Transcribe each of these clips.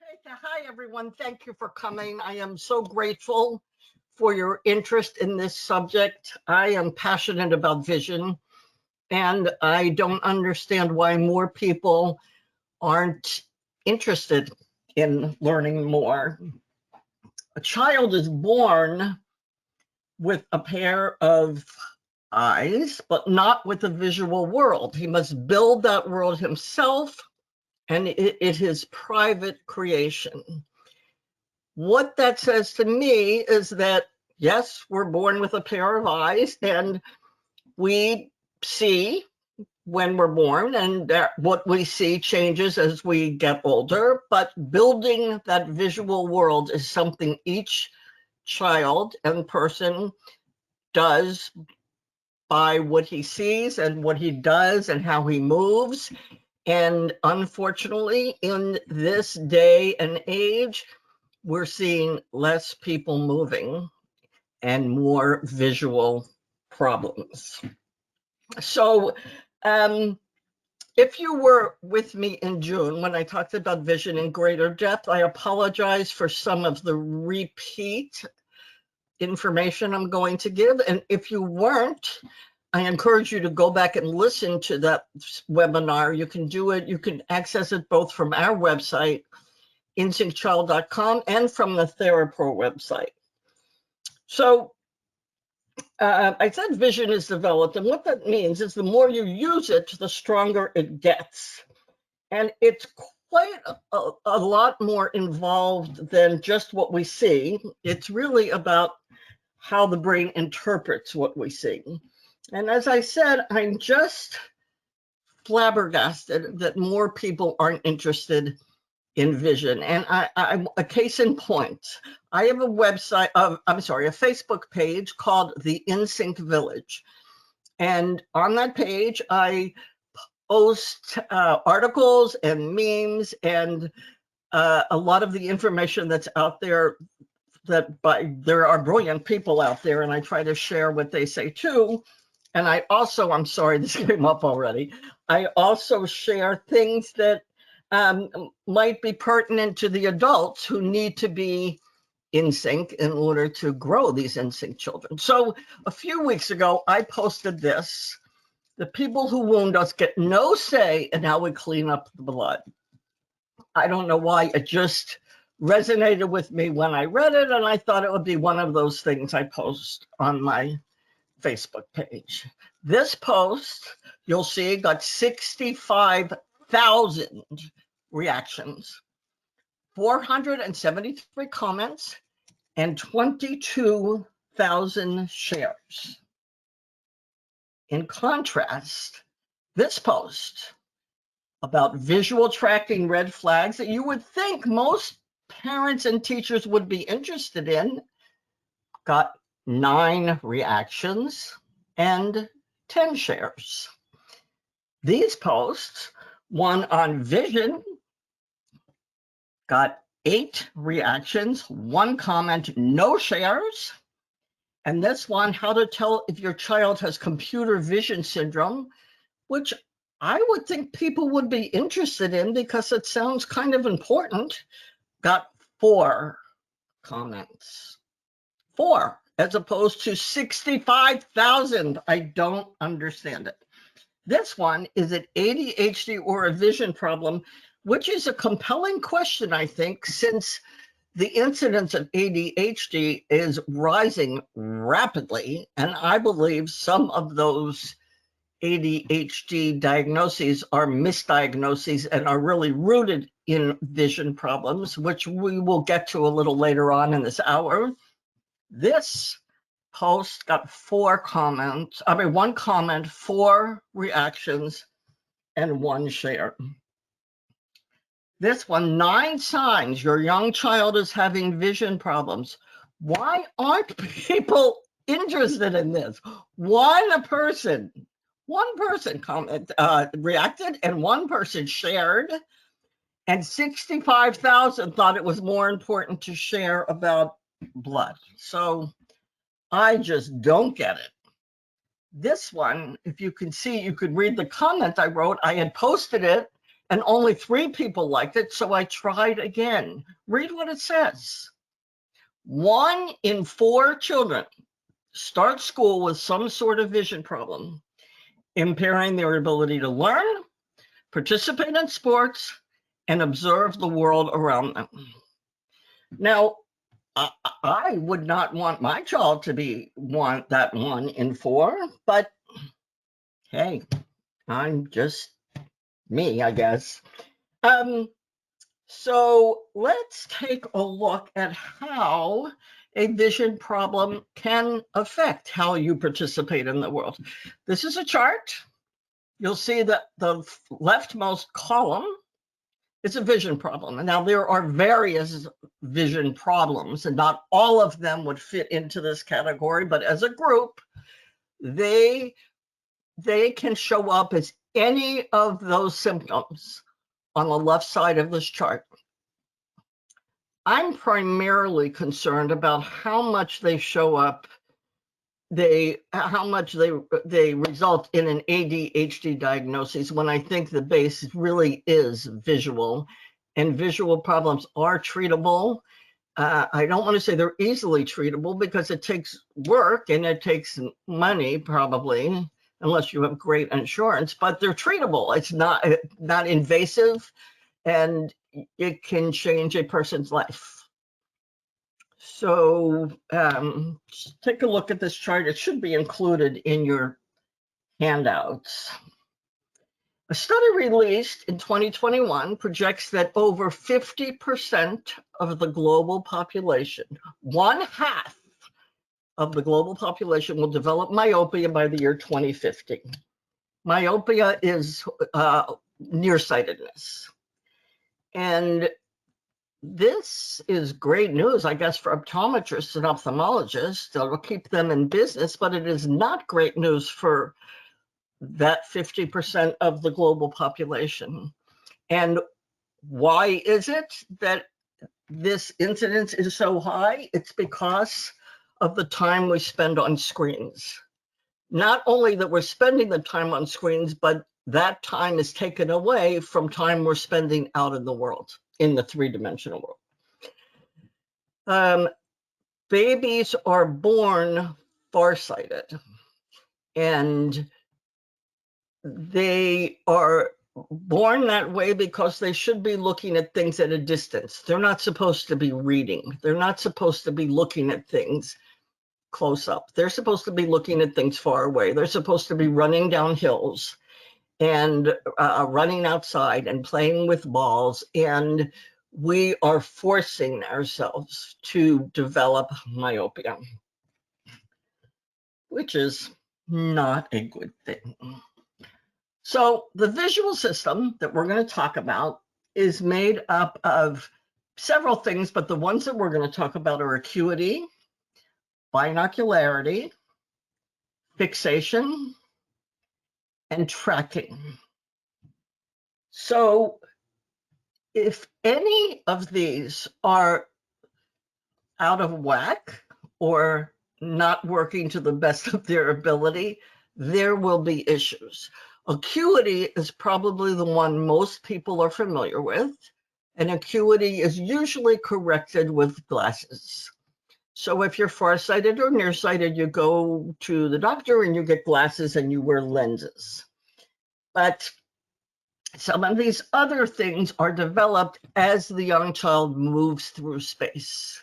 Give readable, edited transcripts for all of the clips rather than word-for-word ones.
Hi, everyone. Thank you for coming. I am so grateful for your interest in this subject. I am passionate about vision, and I don't understand why more people aren't interested in learning more. A child is born with a pair of eyes, but not with a visual world. He must build that world himself, and it is his private creation. What that says to me is that, yes, we're born with a pair of eyes, and we see when we're born, and what we see changes as we get older, but building that visual world is something each child and person does by what he sees and what he does and how he moves. And unfortunately, in this day and age, we're seeing less people moving and more visual problems. So if you were with me in June when I talked about vision in greater depth, I apologize for some of the repeat information I'm going to give. And if you weren't, I encourage you to go back and listen to that webinar. You can do it. You can access it both from our website, insyncchild.com, and from the Therapro website. So I said vision is developed, and what that means is the more you use it, the stronger it gets. And it's quite a lot more involved than just what we see. It's really about how the brain interprets what we see. And as I said, I'm just flabbergasted that more people aren't interested in vision. And I'm a case in point. I have a website, a Facebook page called the InSync Village. And on that page, I post articles and memes and a lot of the information that's out there there are brilliant people out there, and I try to share what they say too. And I also, I'm sorry, this came up already. I also share things that might be pertinent to the adults who need to be in sync in order to grow these in sync children. So a few weeks ago, I posted this: the people who wound us get no say in how we clean up the blood. I don't know why, it just resonated with me when I read it, and I thought it would be one of those things I post on my Facebook page. This post, you'll see, got 65,000 reactions, 473 comments, and 22,000 shares. In contrast, this post about visual tracking red flags that you would think most parents and teachers would be interested in got 9 reactions and 10 shares. These posts, one on vision, got 8 reactions, 1 comment, no shares. And this one, how to tell if your child has computer vision syndrome, which I would think people would be interested in because it sounds kind of important, got 4 comments. 4, as opposed to 65,000. I don't understand it. This one, is it ADHD or a vision problem, which is a compelling question, I think, since the incidence of ADHD is rising rapidly, and I believe some of those ADHD diagnoses are misdiagnoses and are really rooted in vision problems, which we will get to a little later on in this hour. This post got 1 comment, 4 reactions, and 1 share. This one, 9 signs your young child is having vision problems. Why aren't people interested in this? One person reacted, and 1 person shared, and 65,000 thought it was more important to share about blood. So I just don't get it. This one, if you can see, you could read the comment I wrote. I had posted it, and only 3 people liked it, so I tried again. Read what it says. 1 in 4 children start school with some sort of vision problem, impairing their ability to learn, participate in sports, and observe the world around them. Now, I would not want my child to be that 1 in 4, but hey, I'm just me, I guess. So let's take a look at how a vision problem can affect how you participate in the world. This is a chart. You'll see that the leftmost column is a vision problem. And now there are various vision problems, and not all of them would fit into this category, but as a group, they can show up as any of those symptoms on the left side of this chart. I'm primarily concerned about how much they show up, how much they result in an ADHD diagnosis, when I think the base really is visual, and visual problems are treatable. I don't want to say they're easily treatable because it takes work and it takes money, probably, unless you have great insurance, but they're treatable. It's not invasive, and it can change a person's life. So just take a look at this chart. It should be included in your handouts. A study released in 2021 projects that over 50% of the global population, 1/2 of the global population, will develop myopia by the year 2050. Myopia is nearsightedness. And this is great news, I guess, for optometrists and ophthalmologists. It'll keep them in business, but it is not great news for that 50% of the global population. And why is it that this incidence is so high? It's because of the time we spend on screens. Not only that we're spending the time on screens, but that time is taken away from time we're spending out in the world, in the 3-dimensional world. Babies are born farsighted, and they are born that way because they should be looking at things at a distance. They're not supposed to be reading. They're not supposed to be looking at things close up. They're supposed to be looking at things far away. They're supposed to be running down hills and running outside and playing with balls. And we are forcing ourselves to develop myopia, which is not a good thing. So the visual system that we're going to talk about is made up of several things, but the ones that we're going to talk about are acuity, binocularity, fixation, and tracking. So if any of these are out of whack or not working to the best of their ability, there will be issues. Acuity is probably the one most people are familiar with, and acuity is usually corrected with glasses. So if you're farsighted or nearsighted, you go to the doctor and you get glasses and you wear lenses. But some of these other things are developed as the young child moves through space.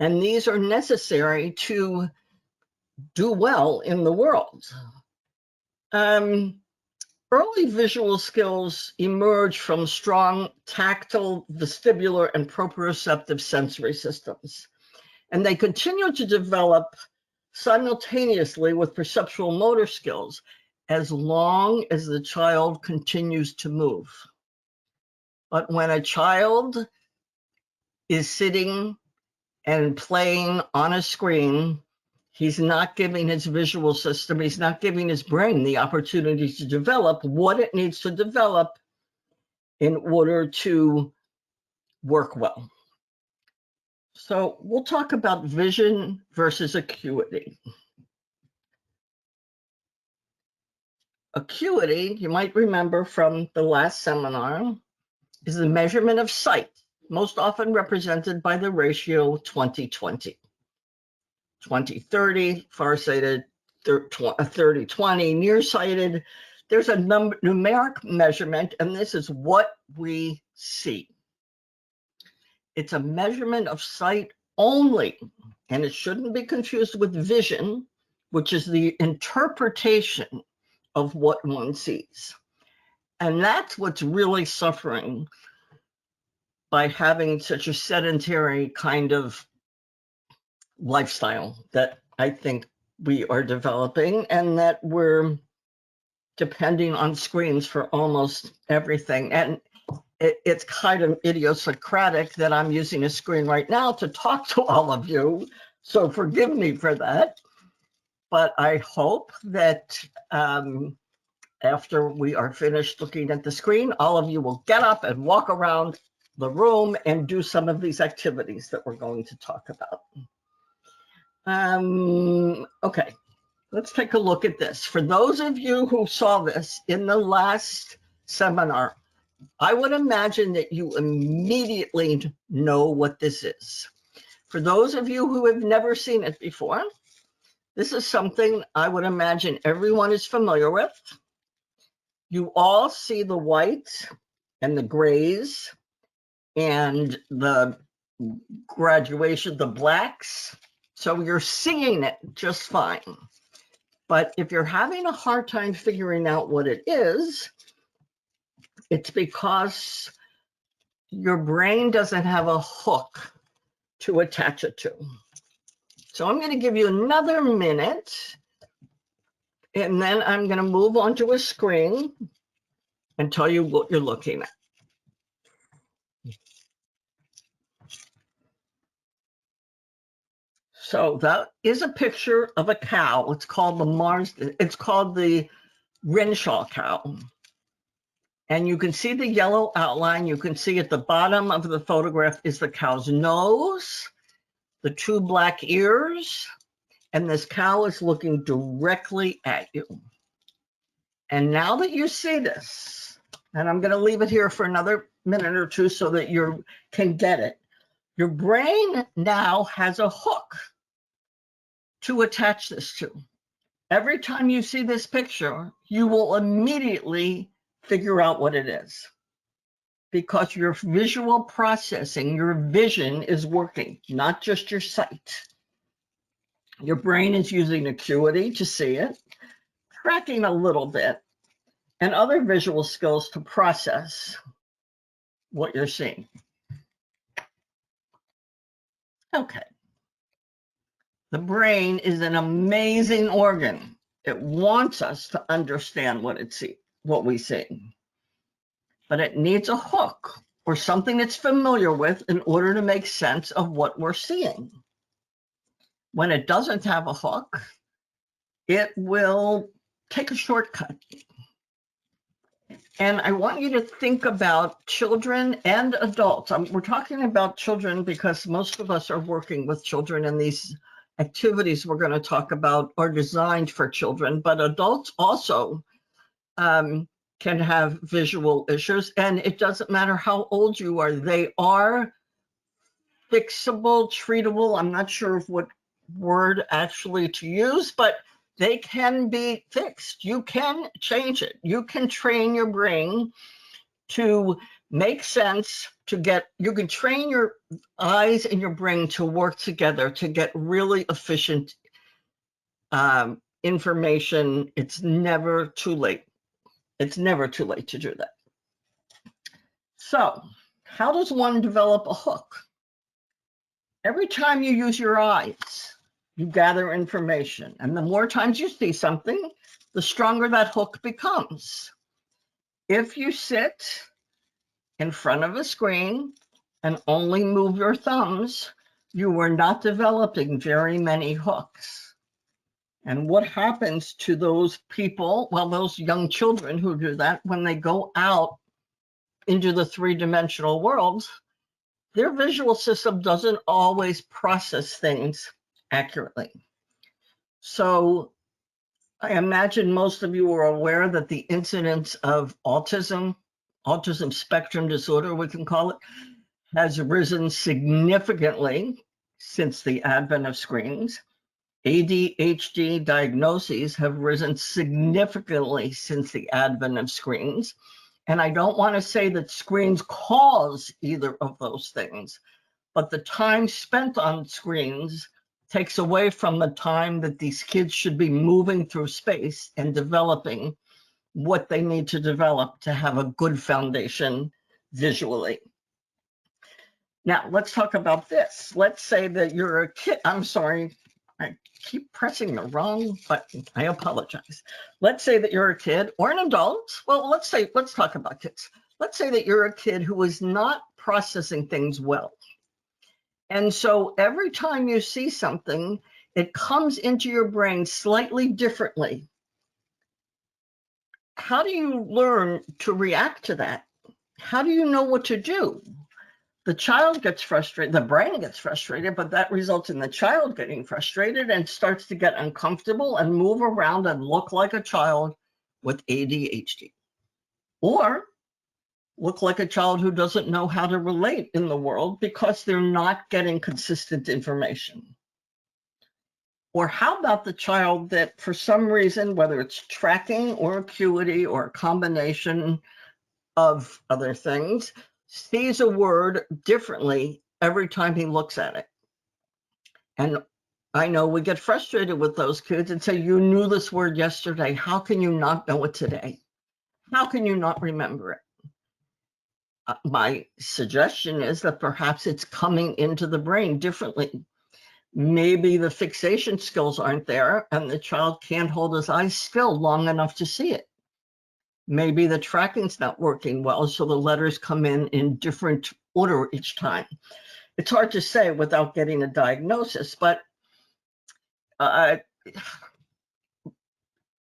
And these are necessary to do well in the world. Early visual skills emerge from strong tactile, vestibular, and proprioceptive sensory systems. And they continue to develop simultaneously with perceptual motor skills as long as the child continues to move. But when a child is sitting and playing on a screen, he's not giving his visual system, he's not giving his brain the opportunity to develop what it needs to develop in order to work well. So we'll talk about vision versus acuity. Acuity, you might remember from the last seminar, is the measurement of sight, most often represented by the ratio 20/20. 20/30, farsighted, 30/20, nearsighted. There's a numeric measurement, and this is what we see. It's a measurement of sight only, and it shouldn't be confused with vision, which is the interpretation of what one sees. And that's what's really suffering by having such a sedentary kind of lifestyle that I think we are developing, and that we're depending on screens for almost everything. And it's kind of idiosyncratic that I'm using a screen right now to talk to all of you, so forgive me for that. But I hope that after we are finished looking at the screen, all of you will get up and walk around the room and do some of these activities that we're going to talk about. Okay, let's take a look at this. For those of you who saw this in the last seminar, I would imagine that you immediately know what this is. For those of you who have never seen it before, this is something I would imagine everyone is familiar with. You all see the whites and the grays and the graduation, the blacks. So you're seeing it just fine. But if you're having a hard time figuring out what it is, it's because your brain doesn't have a hook to attach it to. So I'm going to give you another minute, and then I'm going to move on to a screen and tell you what you're looking at. So that is a picture of a cow. It's called the Renshaw cow. And you can see the yellow outline. You can see at the bottom of the photograph is the cow's nose, the two black ears, and this cow is looking directly at you. And now that you see this, and I'm going to leave it here for another minute or two so that you can get it, your brain now has a hook to attach this to. Every time you see this picture, you will immediately figure out what it is, because your visual processing, your vision is working, not just your sight. Your brain is using acuity to see it, tracking a little bit, and other visual skills to process what you're seeing. Okay. The brain is an amazing organ. It wants us to understand what we see. But it needs a hook or something it's familiar with in order to make sense of what we're seeing. When it doesn't have a hook, it will take a shortcut. And I want you to think about children and adults. We're talking about children because most of us are working with children, and these activities we're going to talk about are designed for children, but adults also can have visual issues, and it doesn't matter how old you are. They are fixable, treatable. I'm not sure of what word actually to use, but they can be fixed. You can change it. You can train your brain to make sense, you can train your eyes and your brain to work together to get really efficient information. It's never too late. It's never too late to do that. So, how does one develop a hook? Every time you use your eyes, you gather information. And the more times you see something, the stronger that hook becomes. If you sit in front of a screen and only move your thumbs, you are not developing very many hooks. And what happens to those people, well, those young children who do that, when they go out into the three-dimensional world, their visual system doesn't always process things accurately. So I imagine most of you are aware that the incidence of autism spectrum disorder, we can call it, has risen significantly since the advent of screens. ADHD diagnoses have risen significantly since the advent of screens. And I don't want to say that screens cause either of those things, but the time spent on screens takes away from the time that these kids should be moving through space and developing what they need to develop to have a good foundation visually. Now, let's talk about this. Let's say that you're a kid. I'm sorry, I keep pressing the wrong button. I apologize. Let's say that you're a kid or an adult. Well, let's talk about kids. Let's say that you're a kid who is not processing things well. And so every time you see something, it comes into your brain slightly differently. How do you learn to react to that? How do you know what to do? The child gets frustrated, the brain gets frustrated, but that results in the child getting frustrated and starts to get uncomfortable and move around and look like a child with ADHD. Or look like a child who doesn't know how to relate in the world because they're not getting consistent information. Or how about the child that for some reason, whether it's tracking or acuity or a combination of other things, sees a word differently every time he looks at it. And I know we get frustrated with those kids and say, you knew this word yesterday. How can you not know it today? How can you not remember it? My suggestion is that perhaps it's coming into the brain differently. Maybe the fixation skills aren't there and the child can't hold his eyes still long enough to see it. Maybe the tracking's not working well, so the letters come in different order each time. It's hard to say without getting a diagnosis, but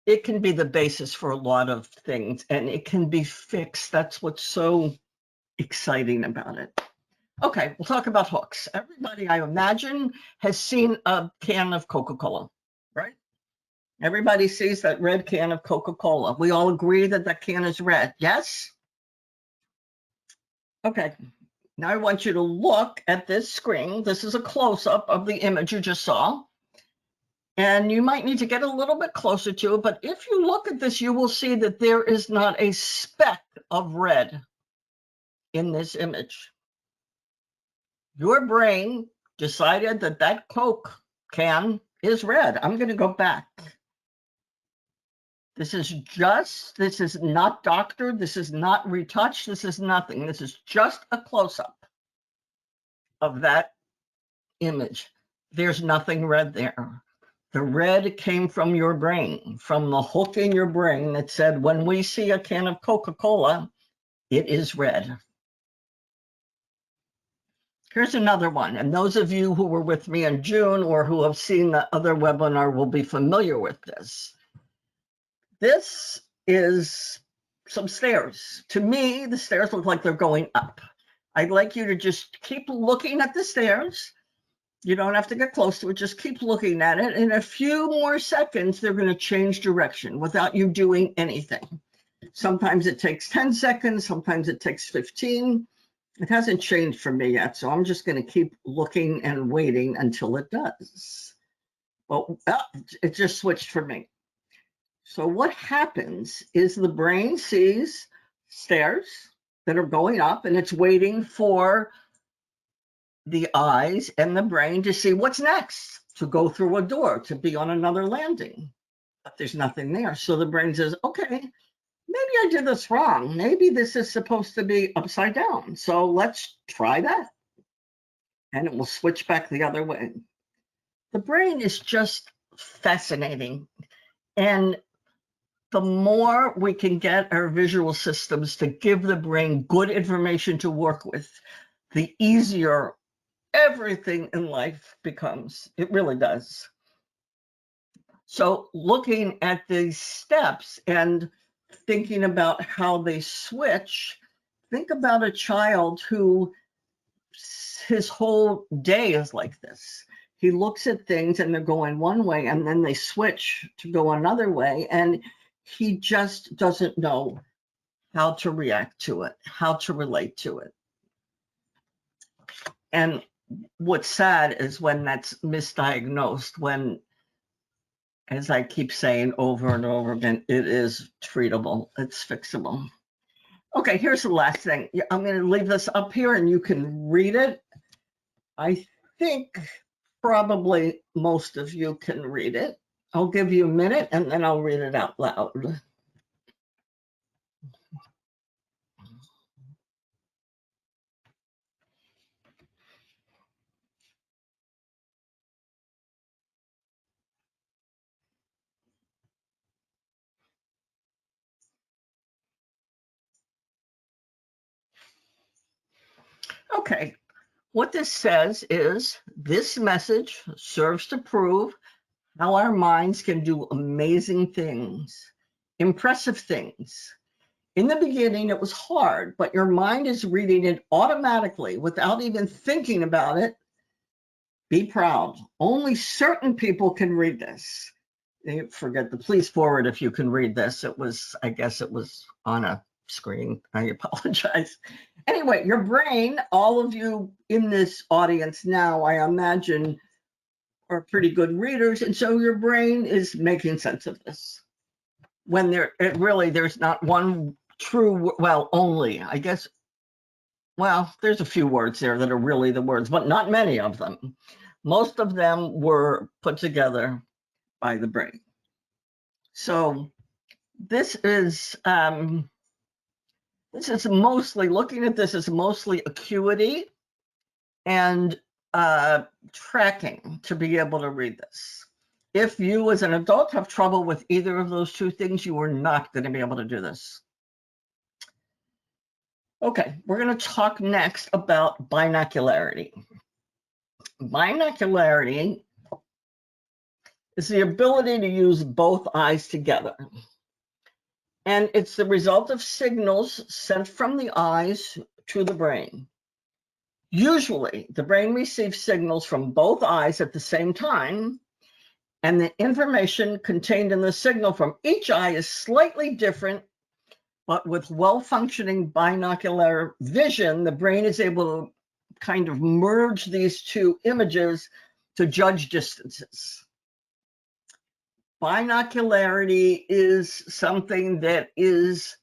it can be the basis for a lot of things, and it can be fixed. That's what's so exciting about it. Okay, we'll talk about hooks. Everybody, I imagine, has seen a can of Coca-Cola, right? Everybody sees that red can of Coca-Cola. We all agree that that can is red, yes? Okay, now I want you to look at this screen. This is a close-up of the image you just saw. And you might need to get a little bit closer to it, but if you look at this, you will see that there is not a speck of red in this image. Your brain decided that that Coke can is red. I'm going to go back. This is not doctored. This is not retouched. This is nothing. This is just a close-up of that image. There's nothing red there. The red came from your brain, from the hook in your brain that said, when we see a can of Coca-Cola, it is red. Here's another one. And those of you who were with me in June or who have seen the other webinar will be familiar with this. This is some stairs. To me, the stairs look like they're going up. I'd like you to just keep looking at the stairs. You don't have to get close to it. Just keep looking at it. In a few more seconds, they're going to change direction without you doing anything. Sometimes it takes 10 seconds. Sometimes it takes 15. It hasn't changed for me yet, so I'm just going to keep looking and waiting until it does. Well, it just switched for me. So what happens is the brain sees stairs that are going up, and it's waiting for the eyes and the brain to see what's next, to go through a door, to be on another landing. But there's nothing there. So the brain says, okay, maybe I did this wrong. Maybe this is supposed to be upside down. So let's try that. And it will switch back the other way. The brain is just fascinating. And the more we can get our visual systems to give the brain good information to work with, the easier everything in life becomes. It really does. So looking at these steps and thinking about how they switch, think about a child who his whole day is like this. He looks at things and they're going one way and then they switch to go another way. And he just doesn't know how to react to it, how to relate to it. And what's sad is when that's misdiagnosed, when, as I keep saying over and over again, it is treatable, it's fixable. Okay, here's the last thing. I'm going to leave this up here and you can read it. I think probably most of you can read it. I'll give you a minute and then I'll read it out loud. Okay, what this says is this message serves to prove how our minds can do amazing things, impressive things. In the beginning, it was hard, but your mind is reading it automatically without even thinking about it. Be proud. Only certain people can read this. Forget the please forward if you can read this. It was, I guess it was on a screen. I apologize. Anyway, your brain, all of you in this audience now, I imagine, are pretty good readers. And so your brain is making sense of this. When there's not one true, well, only, I guess, well, there's a few words there that are really the words, but not many of them. Most of them were put together by the brain. So this is mostly, looking at this is mostly acuity and tracking to be able to read this. If you as an adult have trouble with either of those two things, you are not going to be able to do this. Okay, we're going to talk next about binocularity. Binocularity is the ability to use both eyes together. And it's the result of signals sent from the eyes to the brain. Usually, the brain receives signals from both eyes at the same time, and the information contained in the signal from each eye is slightly different, but with well-functioning binocular vision, the brain is able to kind of merge these two images to judge distances. Binocularity is something that is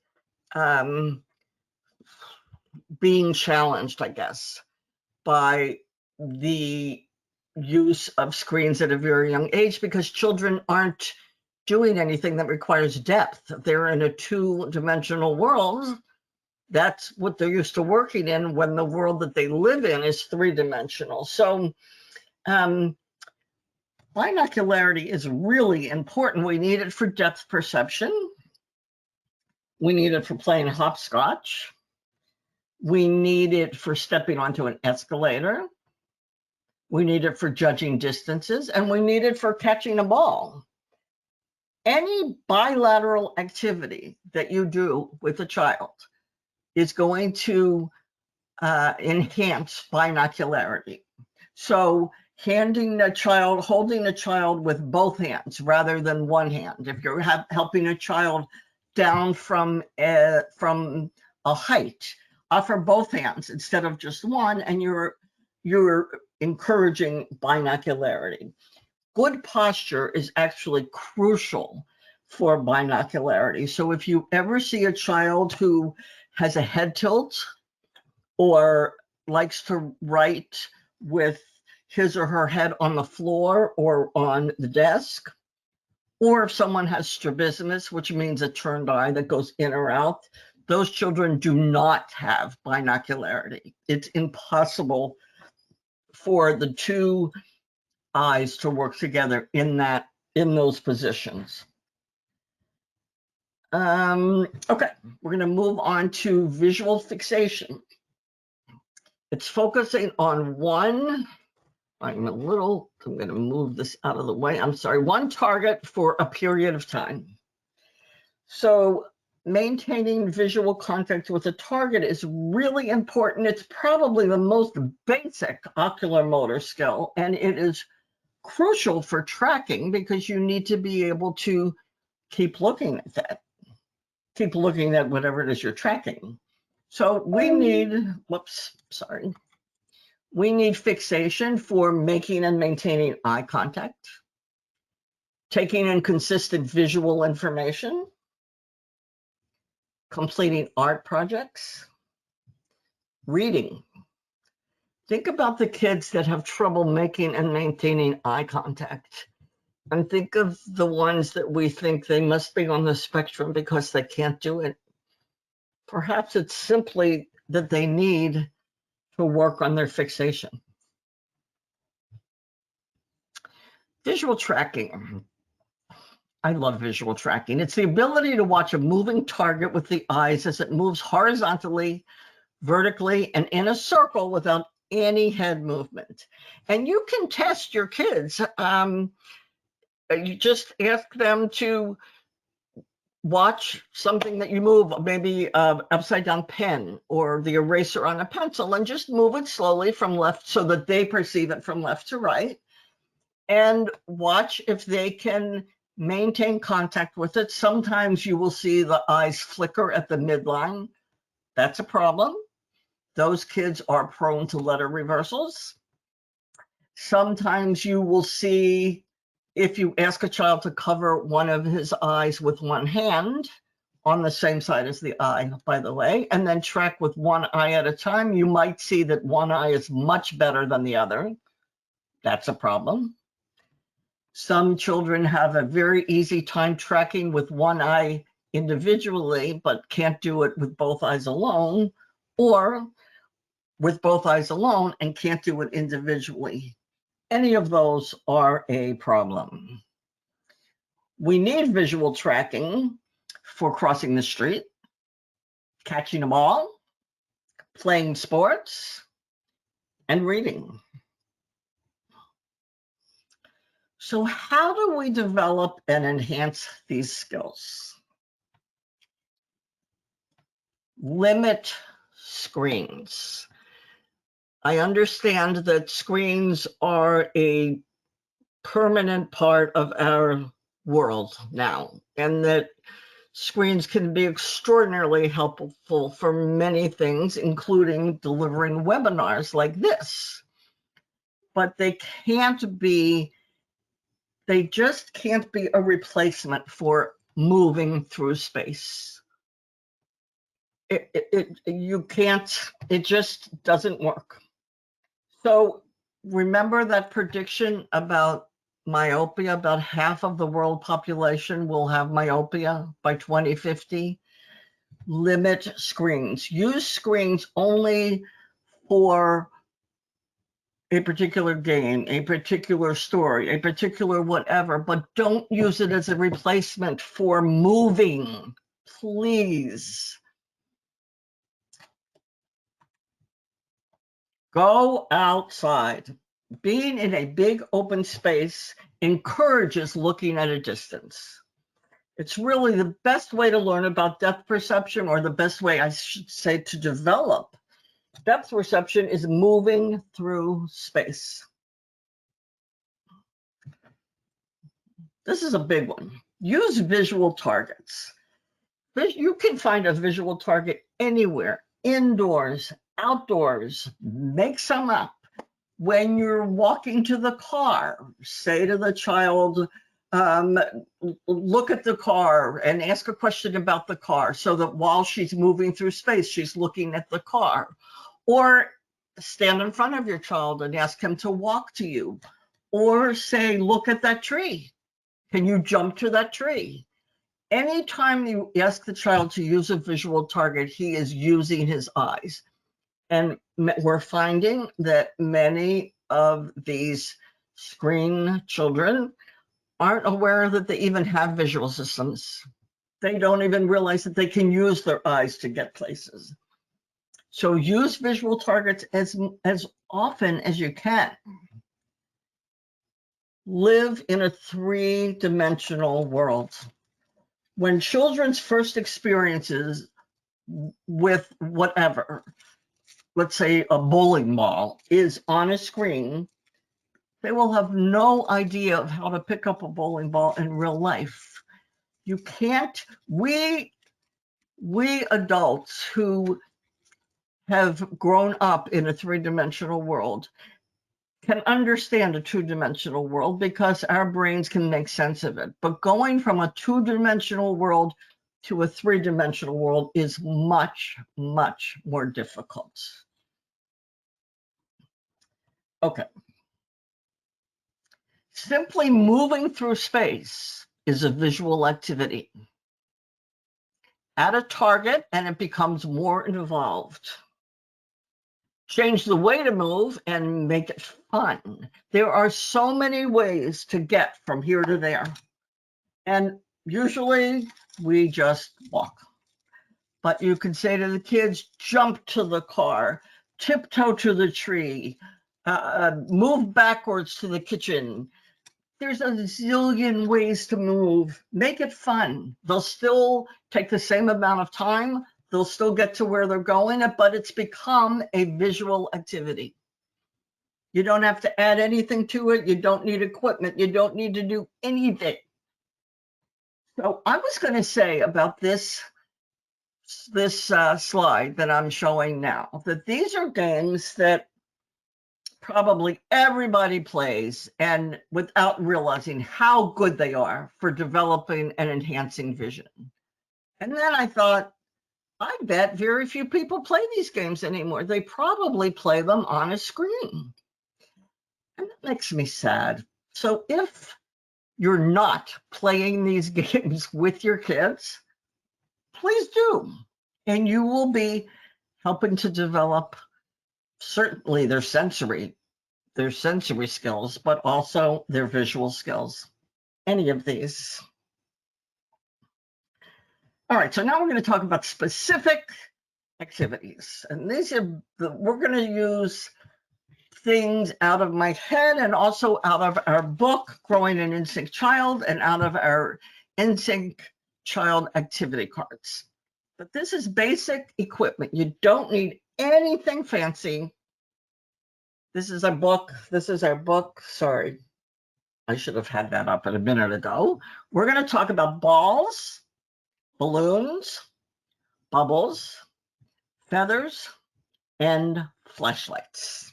being challenged, I guess, by the use of screens at a very young age, because children aren't doing anything that requires depth. They're in a two-dimensional world. That's what they're used to working in, when the world that they live in is three-dimensional. So binocularity is really important. We need it for depth perception. We need it for playing hopscotch. We need it for stepping onto an escalator. We need it for judging distances, and we need it for catching a ball. Any bilateral activity that you do with a child is going to enhance binocularity. So holding a child with both hands rather than one hand. If you're helping a child down from a height, offer both hands instead of just one, and you're encouraging binocularity. Good posture is actually crucial for binocularity. So if you ever see a child who has a head tilt or likes to write with his or her head on the floor or on the desk, or if someone has strabismus, which means a turned eye that goes in or out, those children do not have binocularity. It's impossible for the two eyes to work together in those positions. Okay, we're going to move on to visual fixation. It's focusing on one. I'm going to move this out of the way. I'm sorry, one target for a period of time. So maintaining visual contact with a target is really important. It's probably the most basic ocular motor skill, and it is crucial for tracking because you need to be able to keep looking at that, keep looking at whatever it is you're tracking. So we need, we need fixation for making and maintaining eye contact, taking in consistent visual information, completing art projects, reading. Think about the kids that have trouble making and maintaining eye contact. And think of the ones that we think they must be on the spectrum because they can't do it. Perhaps it's simply that they need to work on their fixation. Visual tracking. I love visual tracking. It's the ability to watch a moving target with the eyes as it moves horizontally, vertically, and in a circle without any head movement. And you can test your kids. You just ask them to watch something that you move, maybe upside down pen or the eraser on a pencil, and just move it slowly from left so that they perceive it from left to right. And watch if they can maintain contact with it. Sometimes you will see the eyes flicker at the midline. That's a problem. Those kids are prone to letter reversals. Sometimes you will see, if you ask a child to cover one of his eyes with one hand on the same side as the eye, by the way, and then track with one eye at a time, you might see that one eye is much better than the other. That's a problem. Some children have a very easy time tracking with one eye individually, but can't do it with both eyes alone, or with both eyes alone and can't do it individually. Any of those are a problem. We need visual tracking for crossing the street, catching a ball, playing sports, and reading. So how do we develop and enhance these skills? Limit screens. I understand that screens are a permanent part of our world now, and that screens can be extraordinarily helpful for many things, including delivering webinars like this. But they just can't be a replacement for moving through space. It just doesn't work. So remember that prediction about myopia, about half of the world population will have myopia by 2050. Limit screens. Use screens only for a particular game, a particular story, a particular whatever, but don't use it as a replacement for moving, please. Go outside. Being in a big open space encourages looking at a distance. It's really the best way to learn about depth perception, or the best way, I should say, to develop depth perception, is moving through space. This is a big one. Use visual targets. You can find a visual target anywhere, indoors, outdoors. Make some up. When you're walking to the car, say to the child, look at the car and ask a question about the car, so that while she's moving through space, she's looking at the car. Or stand in front of your child and ask him to walk to you. Or say, look at that tree. Can you jump to that tree? Anytime you ask the child to use a visual target, he is using his eyes. And we're finding that many of these screen children aren't aware that they even have visual systems. They don't even realize that they can use their eyes to get places. So use visual targets as often as you can. Live in a three-dimensional world. When children's first experiences with whatever, let's say a bowling ball, is on a screen, They will have no idea of how to pick up a bowling ball in real life. You can't, we adults who have grown up in a three-dimensional world can understand a two-dimensional world because our brains can make sense of it. But going from a two-dimensional world to a three-dimensional world is much, much more difficult. Okay. Simply moving through space is a visual activity. Add a target and it becomes more involved. Change the way to move and make it fun. There are so many ways to get from here to there. And usually we just walk. But you can say to the kids, jump to the car, tiptoe to the tree, move backwards to the kitchen. There's a zillion ways to move. Make it fun. They'll still take the same amount of time. They'll still get to where they're going, but it's become a visual activity. You don't have to add anything to it. You don't need equipment. You don't need to do anything. So I was going to say about this slide that I'm showing now, that these are games that probably everybody plays, and without realizing how good they are for developing and enhancing vision. And then I thought, I bet very few people play these games anymore. They probably play them on a screen. And that makes me sad. So if you're not playing these games with your kids, please do. And you will be helping to develop certainly their sensory skills, but also their visual skills. Any of these. All right, so now we're going to talk about specific activities. And these are, we're going to use things out of my head and also out of our book, Growing an In-Sync Child, and out of our In-Sync Child activity cards. But this is basic equipment. You don't need anything fancy. This is our book. Sorry, I should have had that up a minute ago. We're going to talk about balls, balloons, bubbles, feathers, and flashlights.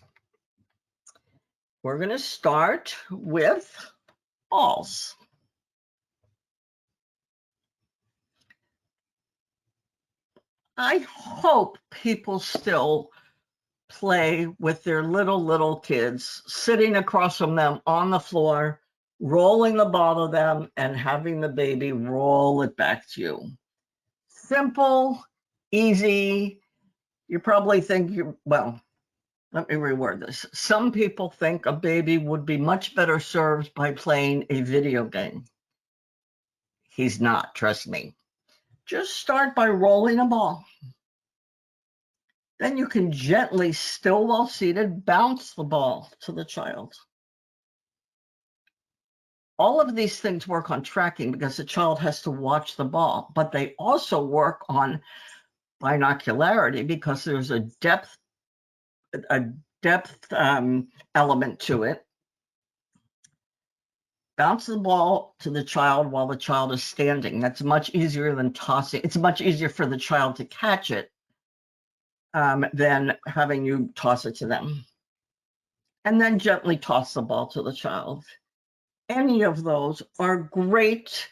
We're going to start with balls. I hope people still play with their little kids, sitting across from them on the floor, rolling the ball to them and having the baby roll it back to you. Simple, easy. You probably think well, let me reword this. Some people think a baby would be much better served by playing a video game. He's not, trust me. Just start by rolling a ball. Then you can gently, still while seated, bounce the ball to the child. All of these things work on tracking because the child has to watch the ball, but they also work on binocularity because there's a depth element to it. Bounce the ball to the child while the child is standing. That's much easier than tossing. It's much easier for the child to catch it than having you toss it to them. And then gently toss the ball to the child. Any of those are great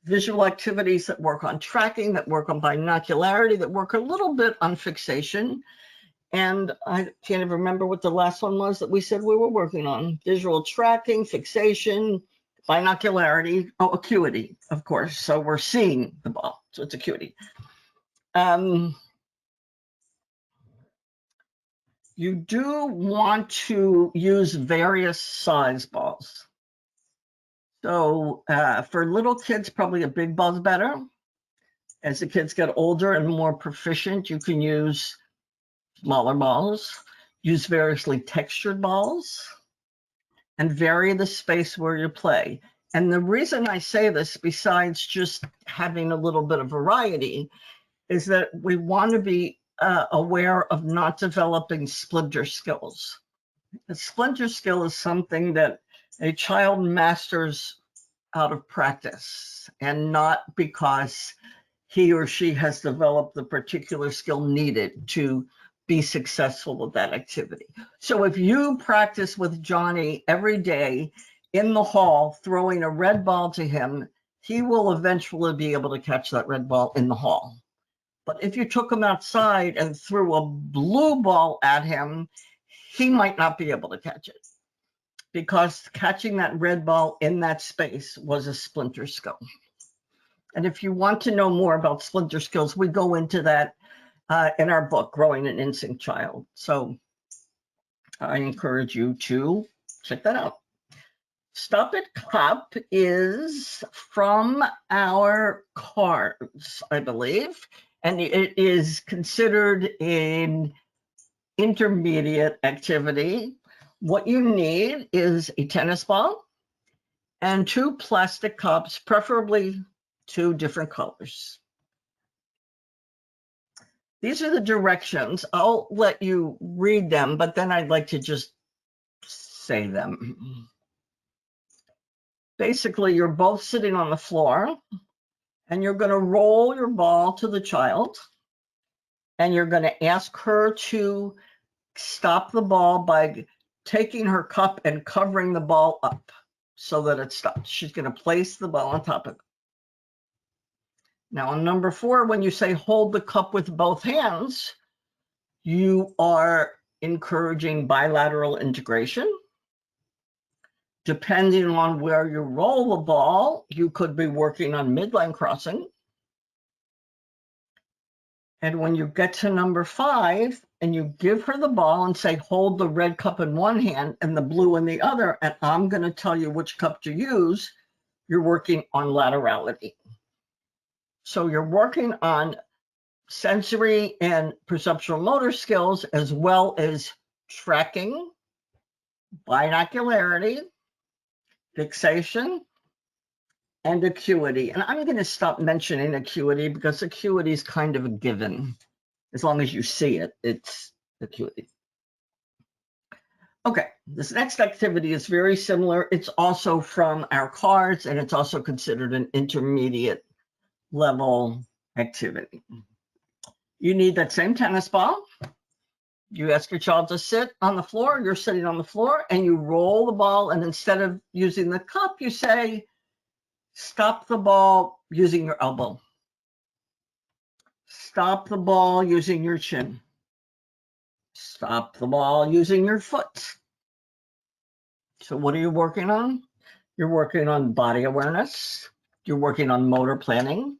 visual activities that work on tracking, that work on binocularity, that work a little bit on fixation. And I can't even remember what the last one was that we said we were working on. Visual tracking, fixation, binocularity, acuity, of course. So we're seeing the ball, so it's acuity. You do want to use various size balls. So for little kids, probably a big ball is better. As the kids get older and more proficient, you can use smaller balls, use variously textured balls, and vary the space where you play. And the reason I say this, besides just having a little bit of variety, is that we want to be aware of not developing splinter skills. A splinter skill is something that A child masters out of practice and not because he or she has developed the particular skill needed to be successful with that activity. So if you practice with Johnny every day in the hall, throwing a red ball to him, he will eventually be able to catch that red ball in the hall. But if you took him outside and threw a blue ball at him, he might not be able to catch it, because catching that red ball in that space was a splinter skill. And if you want to know more about splinter skills, we go into that in our book, Growing an Instinct Child. So I encourage you to check that out. Stop It Cup is from our cards, I believe, and it is considered an intermediate activity. What you need is a tennis ball and 2 plastic cups, preferably 2 different colors. These are the directions. I'll let you read them, but then I'd like to just say them. Basically, you're both sitting on the floor, and you're going to roll your ball to the child, and you're going to ask her to stop the ball by taking her cup and covering the ball up so that it stops. She's going to place the ball on top of it. Now, on number 4, when you say hold the cup with both hands, you are encouraging bilateral integration. Depending on where you roll the ball, you could be working on midline crossing. And when you get to number 5 and you give her the ball and say, hold the red cup in one hand and the blue in the other, and I'm going to tell you which cup to use, you're working on laterality. So you're working on sensory and perceptual motor skills, as well as tracking, binocularity, fixation, and acuity. And I'm going to stop mentioning acuity because acuity is kind of a given. As long as you see it, it's acuity. Okay, this next activity is very similar. It's also from our cards, and it's also considered an intermediate level activity. You need that same tennis ball. You ask your child to sit on the floor. You're sitting on the floor, and you roll the ball, and instead of using the cup, you say, stop the ball using your elbow. Stop the ball using your chin. Stop the ball using your foot. So what are you working on? You're working on body awareness. You're working on motor planning.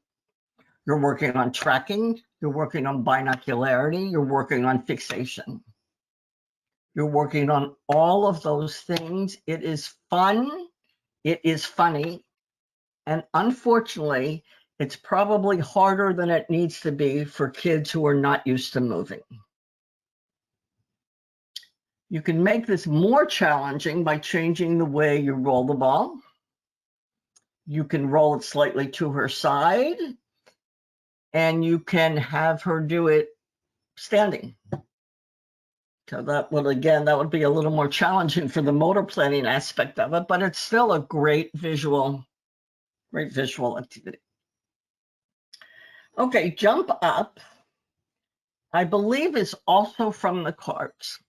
You're working on tracking. You're working on binocularity. You're working on fixation. You're working on all of those things. It is fun. It is funny. And unfortunately, it's probably harder than it needs to be for kids who are not used to moving. You can make this more challenging by changing the way you roll the ball. You can roll it slightly to her side, and you can have her do it standing. So that would, again, that would be a little more challenging for the motor planning aspect of it, but it's still a great visual activity. Okay, jump up, I believe, is also from the cards.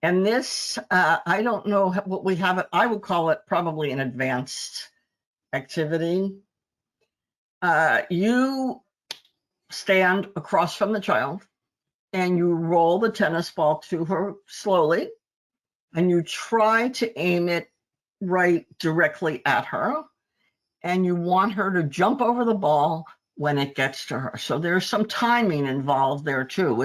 And this, I don't know what we have it. I would call it probably an advanced activity. You stand across from the child and you roll the tennis ball to her slowly, and you try to aim it right directly at her, and you want her to jump over the ball when it gets to her. So there's some timing involved there too.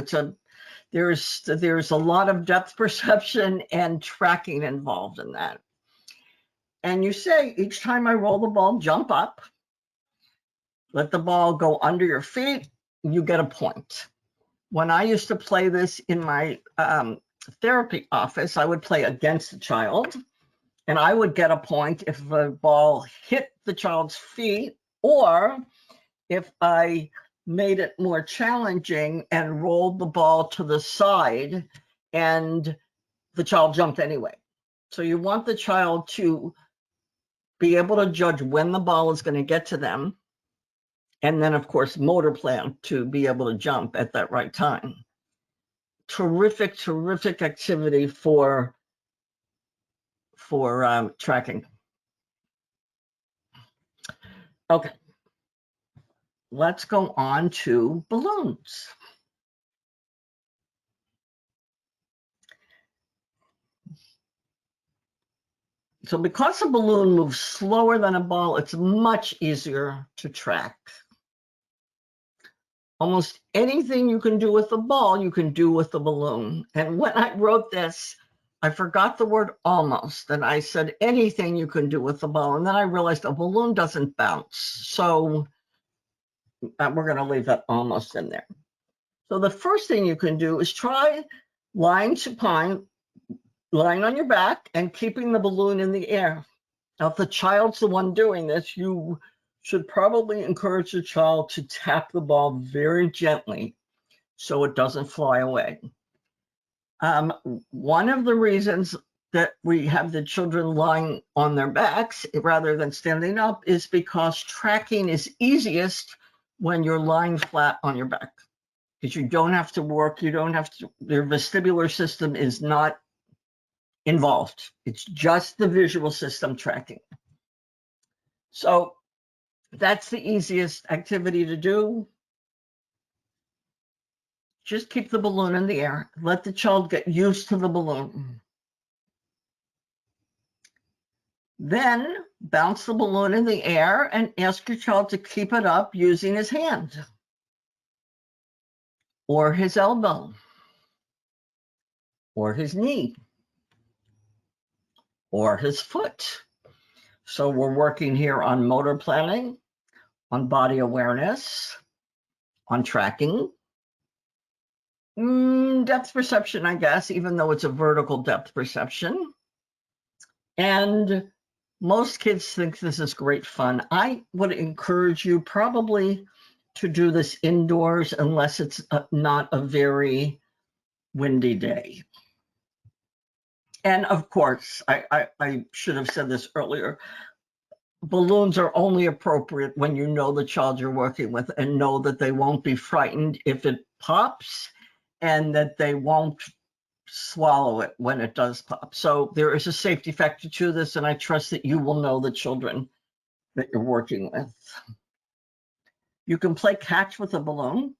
There's a lot of depth perception and tracking involved in that. And you say, each time I roll the ball, jump up, let the ball go under your feet, you get a point. When I used to play this in my therapy office, I would play against the child, and I would get a point if the ball hit the child's feet, or if I made it more challenging and rolled the ball to the side and the child jumped anyway. So you want the child to be able to judge when the ball is going to get to them. And then, of course, motor plan to be able to jump at that right time. Terrific, terrific activity for tracking. Okay, let's go on to balloons. So because a balloon moves slower than a ball, it's much easier to track. Almost anything you can do with the ball, you can do with the balloon. And when I wrote this, I forgot the word almost, and I said anything you can do with the ball. And then I realized a balloon doesn't bounce. So we're going to leave that almost in there. So the first thing you can do is try lying on your back and keeping the balloon in the air. Now, if the child's the one doing this, you should probably encourage the child to tap the ball very gently so it doesn't fly away. One of the reasons that we have the children lying on their backs rather than standing up is because tracking is easiest when you're lying flat on your back, because you don't have to work, your vestibular system is not involved. It's just the visual system tracking. So that's the easiest activity to do. Just keep the balloon in the air. Let the child get used to the balloon. Then bounce the balloon in the air and ask your child to keep it up using his hand or his elbow or his knee or his foot. So we're working here on motor planning, on body awareness, on tracking, depth perception, I guess, even though it's a vertical depth perception. And most kids think this is great fun. I would encourage you probably to do this indoors unless it's not a very windy day. And of course, I should have said this earlier, balloons are only appropriate when you know the child you're working with and know that they won't be frightened if it pops and that they won't swallow it when it does pop. So there is a safety factor to this, and I trust that you will know the children that you're working with. You can play catch with a balloon.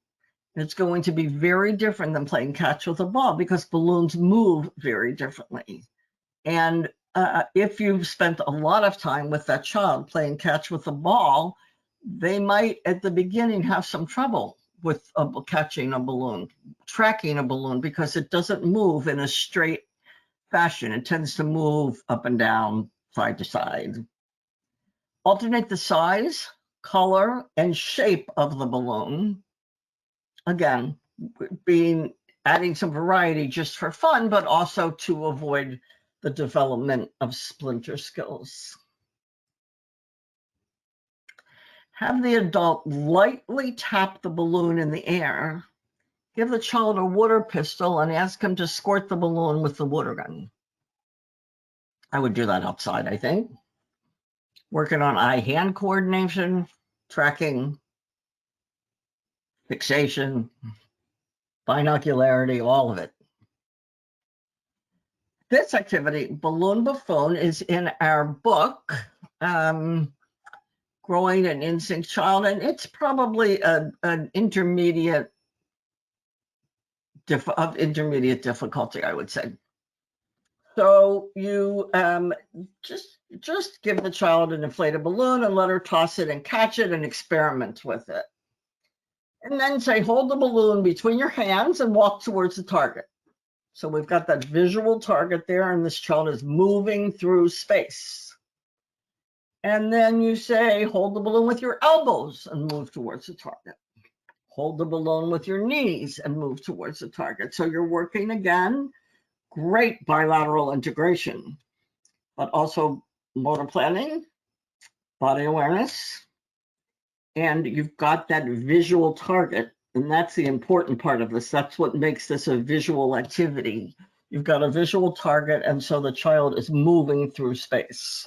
It's going to be very different than playing catch with a ball because balloons move very differently. And if you've spent a lot of time with that child playing catch with a ball, they might at the beginning have some trouble with catching a balloon, tracking a balloon, because it doesn't move in a straight fashion. It tends to move up and down, side to side. Alternate the size, color, and shape of the balloon. Again, adding some variety just for fun, but also to avoid the development of splinter skills. Have the adult lightly tap the balloon in the air. Give the child a water pistol and ask him to squirt the balloon with the water gun. I would do that outside, I think. Working on eye-hand coordination, tracking, fixation, binocularity, all of it. This activity, Balloon Buffoon, is in our book, Growing an Instinct Child, and it's probably an intermediate difficulty, I would say. So you just give the child an inflated balloon and let her toss it and catch it and experiment with it. And then say, hold the balloon between your hands and walk towards the target. So we've got that visual target there, and this child is moving through space. And then you say, hold the balloon with your elbows and move towards the target. Hold the balloon with your knees and move towards the target. So you're working again, great bilateral integration, but also motor planning, body awareness, and you've got that visual target. And that's the important part of this. That's what makes this a visual activity. You've got a visual target, and so the child is moving through space.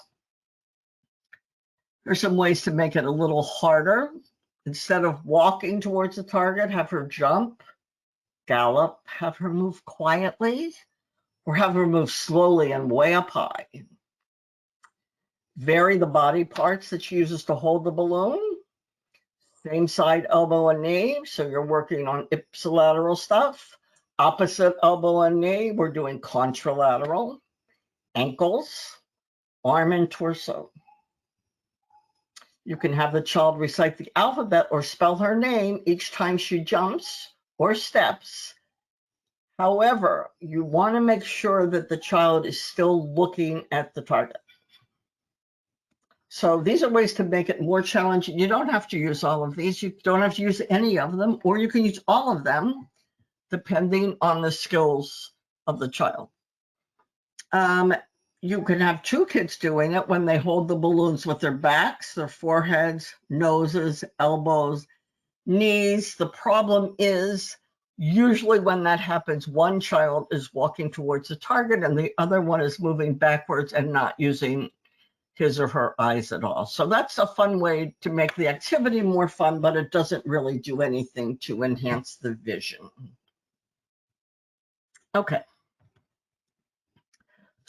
There's some ways to make it a little harder. Instead of walking towards the target, have her jump, gallop, have her move quietly, or have her move slowly and way up high. Vary the body parts that she uses to hold the balloon. Same side, elbow and knee, so you're working on ipsilateral stuff. Opposite elbow and knee, we're doing contralateral. Ankles, arm and torso. You can have the child recite the alphabet or spell her name each time she jumps or steps. However, you want to make sure that the child is still looking at the target. So these are ways to make it more challenging. You don't have to use all of these. You don't have to use any of them, or you can use all of them, depending on the skills of the child. You can have two kids doing it when they hold the balloons with their backs, their foreheads, noses, elbows, knees. The problem is usually when that happens, one child is walking towards the target and the other one is moving backwards and not using his or her eyes at all. So that's a fun way to make the activity more fun, but it doesn't really do anything to enhance the vision. Okay.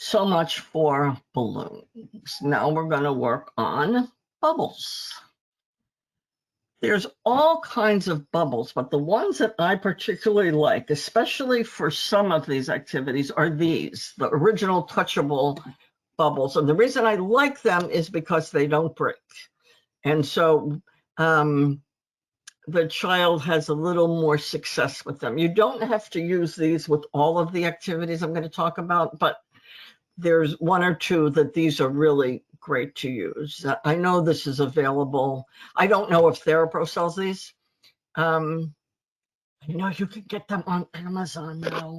So much for balloons. Now we're going to work on bubbles. There's all kinds of bubbles, but the ones that I particularly like, especially for some of these activities, are these, the original touchable bubbles. And the reason I like them is because they don't break. And so the child has a little more success with them. You don't have to use these with all of the activities I'm going to talk about, but there's one or two that these are really great to use. I know this is available. I don't know if Therapro sells these. I know you can get them on Amazon now.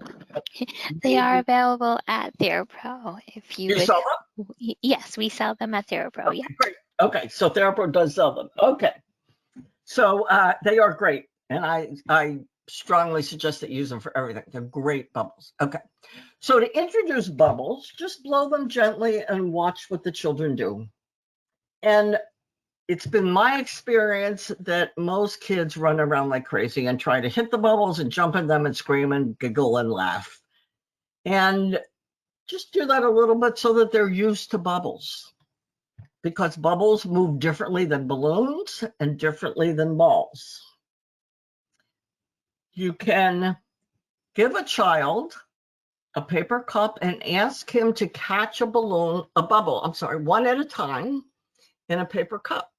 They are available at Therapro. If you would, sell them? Yes, we sell them at Therapro. Okay, Yeah. great. Okay, so Therapro does sell them. Okay, so they are great, and I strongly suggest that you use them for everything. They're great bubbles. Okay, so to introduce bubbles, just blow them gently and watch what the children do. And it's been my experience that most kids run around like crazy and try to hit the bubbles and jump in them and scream and giggle and laugh. And just do that a little bit so that they're used to bubbles, because bubbles move differently than balloons and differently than balls. You can give a child a paper cup and ask him to catch a bubble, one at a time in a paper cup.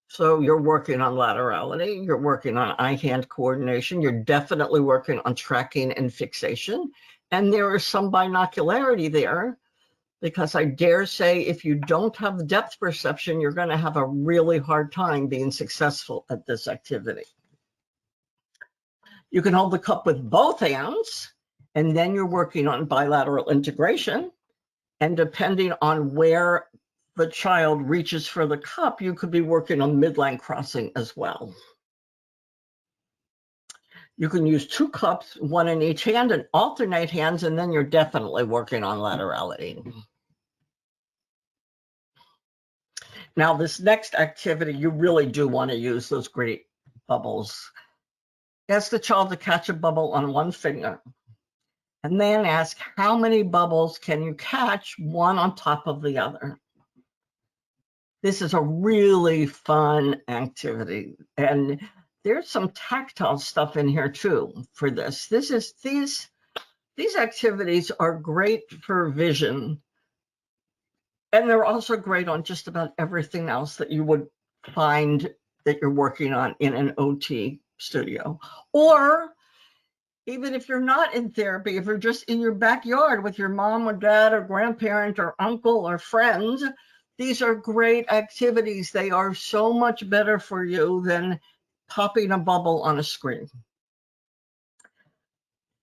So you're working on laterality, you're working on eye-hand coordination, you're definitely working on tracking and fixation. And there is some binocularity there, because I dare say if you don't have depth perception, you're going to have a really hard time being successful at this activity. You can hold the cup with both hands, and then you're working on bilateral integration. And depending on where the child reaches for the cup, you could be working on midline crossing as well. You can use two cups, one in each hand, and alternate hands, and then you're definitely working on laterality. Now, this next activity, you really do want to use those great bubbles. Ask the child to catch a bubble on one finger, and then ask how many bubbles can you catch one on top of the other. This is a really fun activity, and there's some tactile stuff in here too for this. These activities are great for vision, and they're also great on just about everything else that you would find that you're working on in an OT studio. Or even if you're not in therapy, if you're just in your backyard with your mom or dad or grandparent or uncle or friends, these are great activities. They are so much better for you than popping a bubble on a screen.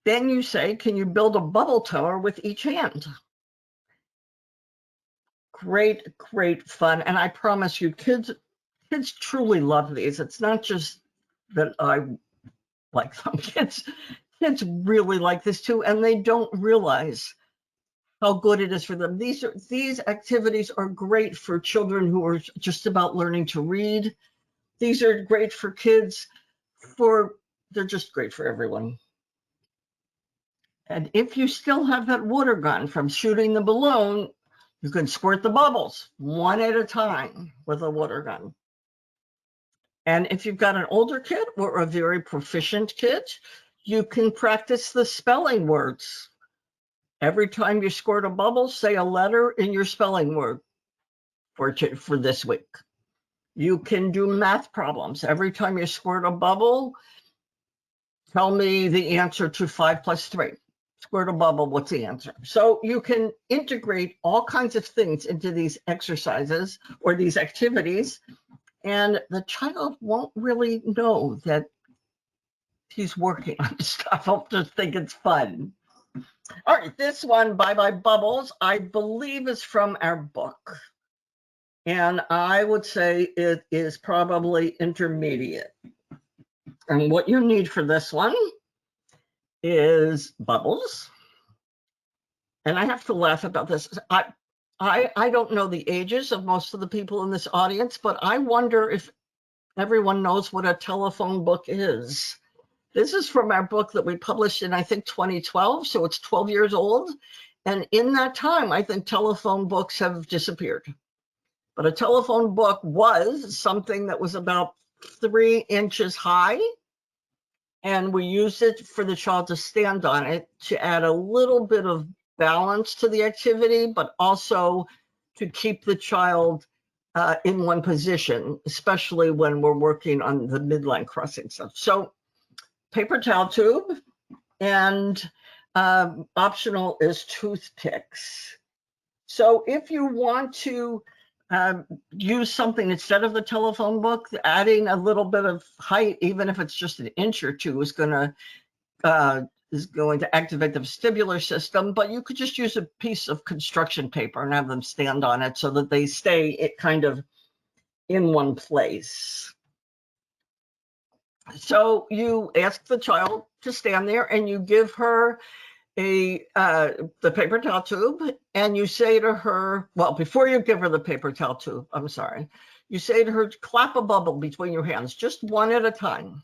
Then you say, can you build a bubble tower with each hand? Great, great fun. And I promise you, kids truly love these. It's not just that I like them. Kids really like this too, and they don't realize how good it is for them. These activities are great for children who are just about learning to read. These are great for kids. They're just great for everyone. And if you still have that water gun from shooting the balloon, you can squirt the bubbles one at a time with a water gun. And if you've got an older kid or a very proficient kid, you can practice the spelling words. Every time you squirt a bubble, say a letter in your spelling word for this week. You can do math problems. Every time you squirt a bubble, tell me the answer to 5 plus 3. Squirt a bubble, what's the answer? So you can integrate all kinds of things into these exercises or these activities, and the child won't really know that he's working on stuff. I'll just think it's fun. All right, this one, Bye Bye Bubbles, I believe is from our book. And I would say it is probably intermediate. And what you need for this one is bubbles. And I have to laugh about this. I don't know the ages of most of the people in this audience, but I wonder if everyone knows what a telephone book is. This is from our book that we published in, I think, 2012, so it's 12 years old. And in that time, I think telephone books have disappeared. But a telephone book was something that was about 3 inches high, and we used it for the child to stand on it to add a little bit of balance to the activity, but also to keep the child in one position, especially when we're working on the midline crossing stuff. So paper towel tube, and optional is toothpicks. So if you want to use something instead of the telephone book, adding a little bit of height, even if it's just an inch or two, is going to activate the vestibular system. But you could just use a piece of construction paper and have them stand on it so that they stay kind of in one place. So you ask the child to stand there, and you give her the paper towel tube, and you say to her, well, before you give her the paper towel tube, I'm sorry, you say to her, clap a bubble between your hands, just one at a time.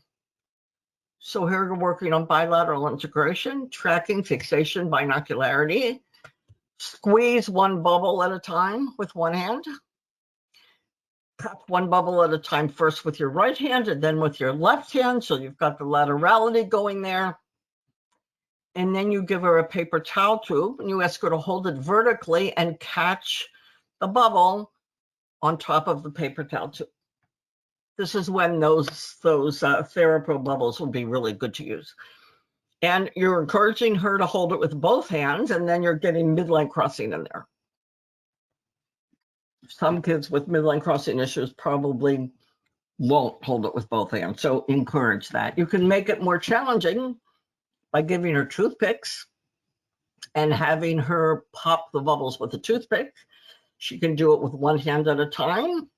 So here you're working on bilateral integration, tracking, fixation, binocularity. Squeeze one bubble at a time with one hand. Tap one bubble at a time, first with your right hand and then with your left hand, so you've got the laterality going there. And then you give her a paper towel tube, and you ask her to hold it vertically and catch the bubble on top of the paper towel tube. This is when those Therapro bubbles will be really good to use. And you're encouraging her to hold it with both hands, and then you're getting midline crossing in there. Some kids with midline crossing issues probably won't hold it with both hands, so encourage that. You can make it more challenging by giving her toothpicks and having her pop the bubbles with a toothpick. She can do it with one hand at a time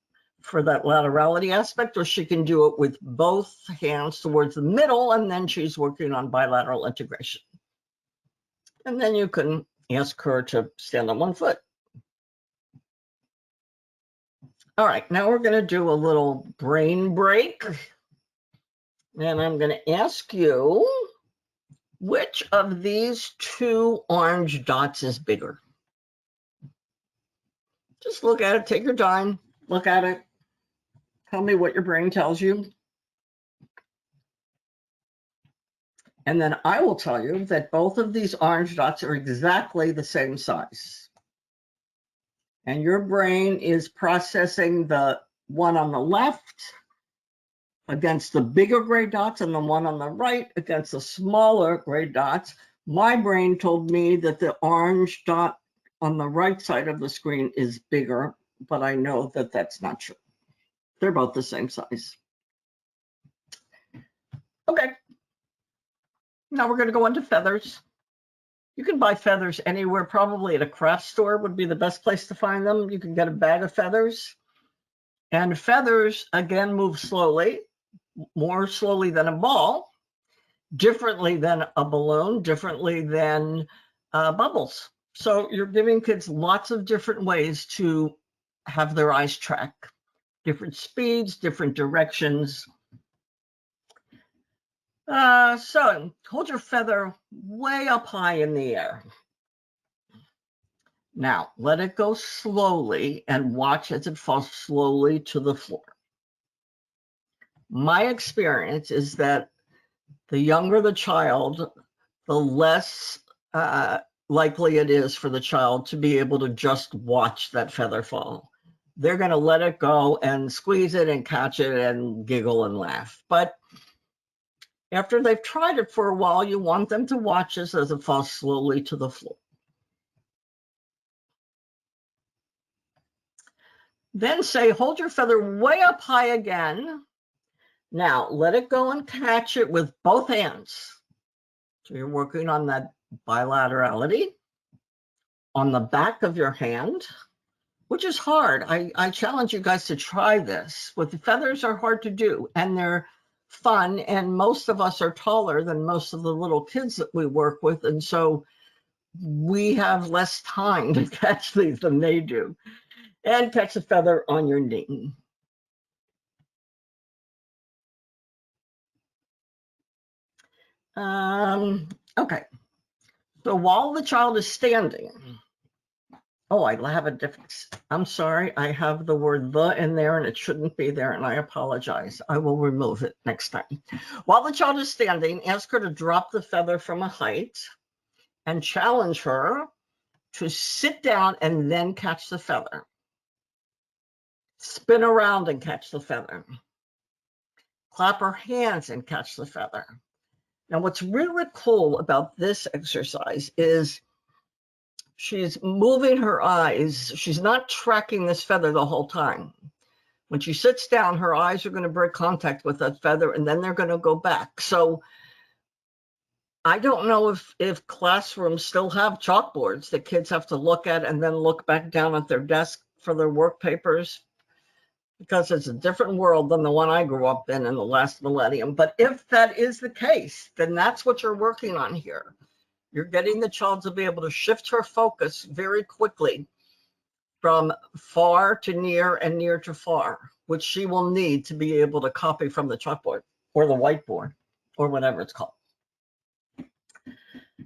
for that laterality aspect, or she can do it with both hands towards the middle, and then she's working on bilateral integration. And then you can ask her to stand on one foot. All right, now we're going to do a little brain break. And I'm going to ask you, which of these 2 orange dots is bigger? Just look at it, take your time, look at it. Tell me what your brain tells you. And then I will tell you that both of these orange dots are exactly the same size. And your brain is processing the one on the left against the bigger gray dots and the one on the right against the smaller gray dots. My brain told me that the orange dot on the right side of the screen is bigger, but I know that that's not true. They're both the same size. Okay. Now we're going to go into feathers. You can buy feathers anywhere, probably at a craft store would be the best place to find them. You can get a bag of feathers. And feathers, again, move slowly, more slowly than a ball. differently than a balloon, differently than bubbles. So you're giving kids lots of different ways to have their eyes track, different speeds, different directions. So hold your feather way up high in the air. Now let it go slowly and watch as it falls slowly to the floor. My experience is that the younger the child, the less likely it is for the child to be able to just watch that feather fall. They're going to let it go and squeeze it and catch it and giggle and laugh. But after they've tried it for a while, you want them to watch this as it falls slowly to the floor. Then say, hold your feather way up high again. Now let it go and catch it with both hands. So you're working on that bilaterality on the back of your hand, which is hard. I challenge you guys to try this. With the feathers are hard to do, and they're fun, and most of us are taller than most of the little kids that we work with, and so we have less time to catch these than they do. And catch a feather on your knee. Okay, so while the child is standing, oh, I have a difference. I'm sorry, I have the word the in there and it shouldn't be there, and I apologize. I will remove it next time. While the child is standing, ask her to drop the feather from a height and challenge her to sit down and then catch the feather. Spin around and catch the feather. Clap her hands and catch the feather. Now, what's really cool about this exercise is she's moving her eyes. She's not tracking this feather the whole time. When she sits down, her eyes are going to break contact with that feather, and then they're going to go back. So I don't know if classrooms still have chalkboards that kids have to look at and then look back down at their desk for their work papers, because it's a different world than the one I grew up in the last millennium. But if that is the case, then that's what you're working on here. You're getting the child to be able to shift her focus very quickly from far to near and near to far, which she will need to be able to copy from the chalkboard or the whiteboard or whatever it's called.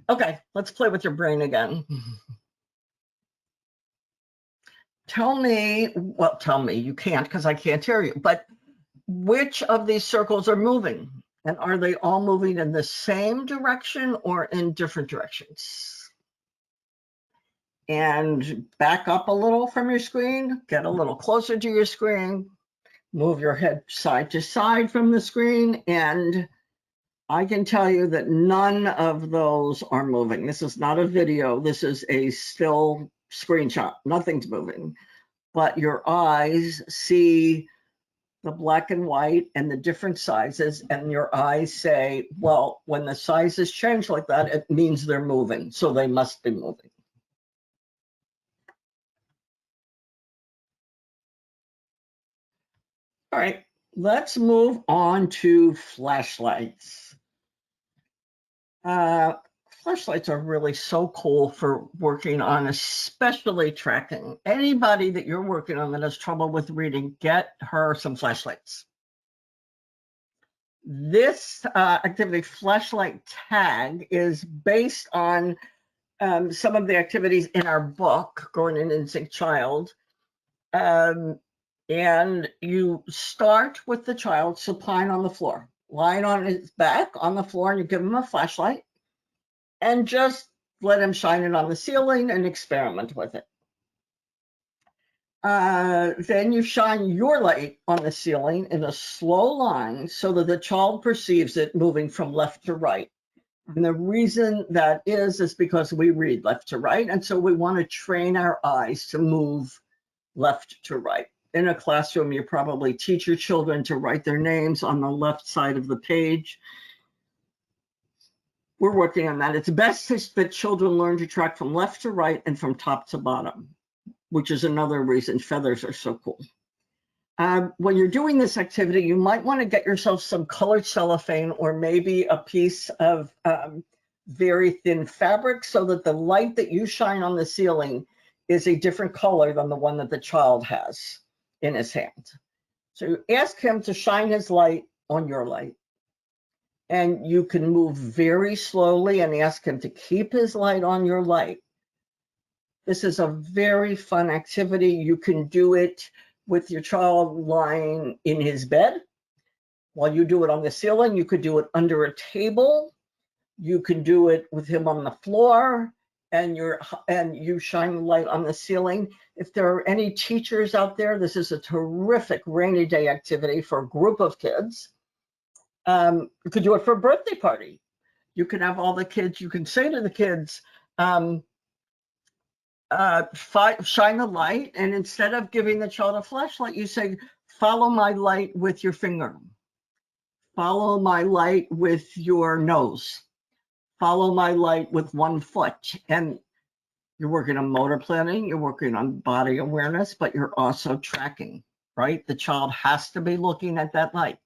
Okay, let's play with your brain again. Tell me, you can't because I can't hear you, but which of these circles are moving? And are they all moving in the same direction or in different directions? And back up a little from your screen, get a little closer to your screen, move your head side to side from the screen, and I can tell you that none of those are moving. This is not a video, this is a still screenshot. Nothing's moving, but your eyes see the black and white and the different sizes, and your eyes say, well, when the sizes change like that, it means they're moving, so they must be moving. All right, let's move on to flashlights. Flashlights are really so cool for working on, especially tracking. Anybody that you're working on that has trouble with reading, get her some flashlights. This activity, flashlight tag, is based on some of the activities in our book, Growing an Instinct Child. And you start with the child supine on the floor, lying on his back on the floor, and you give him a flashlight and just let him shine it on the ceiling and experiment with it. Then you shine your light on the ceiling in a slow line so that the child perceives it moving from left to right. And the reason that is because we read left to right, and so we want to train our eyes to move left to right. In a classroom, you probably teach your children to write their names on the left side of the page. We're working on that. It's best that children learn to track from left to right and from top to bottom, which is another reason feathers are so cool. When you're doing this activity, you might want to get yourself some colored cellophane or maybe a piece of very thin fabric so that the light that you shine on the ceiling is a different color than the one that the child has in his hand. So you ask him to shine his light on your light. And you can move very slowly and ask him to keep his light on your light. This is a very fun activity. You can do it with your child lying in his bed. While you do it on the ceiling, you could do it under a table. You can do it with him on the floor, and you shine the light on the ceiling. If there are any teachers out there, this is a terrific rainy day activity for a group of kids. You could do it for a birthday party. You can have all the kids, you can say to the kids, shine the light, and instead of giving the child a flashlight, you say, follow my light with your finger. Follow my light with your nose. Follow my light with one foot. And you're working on motor planning, you're working on body awareness, but you're also tracking, right? The child has to be looking at that light.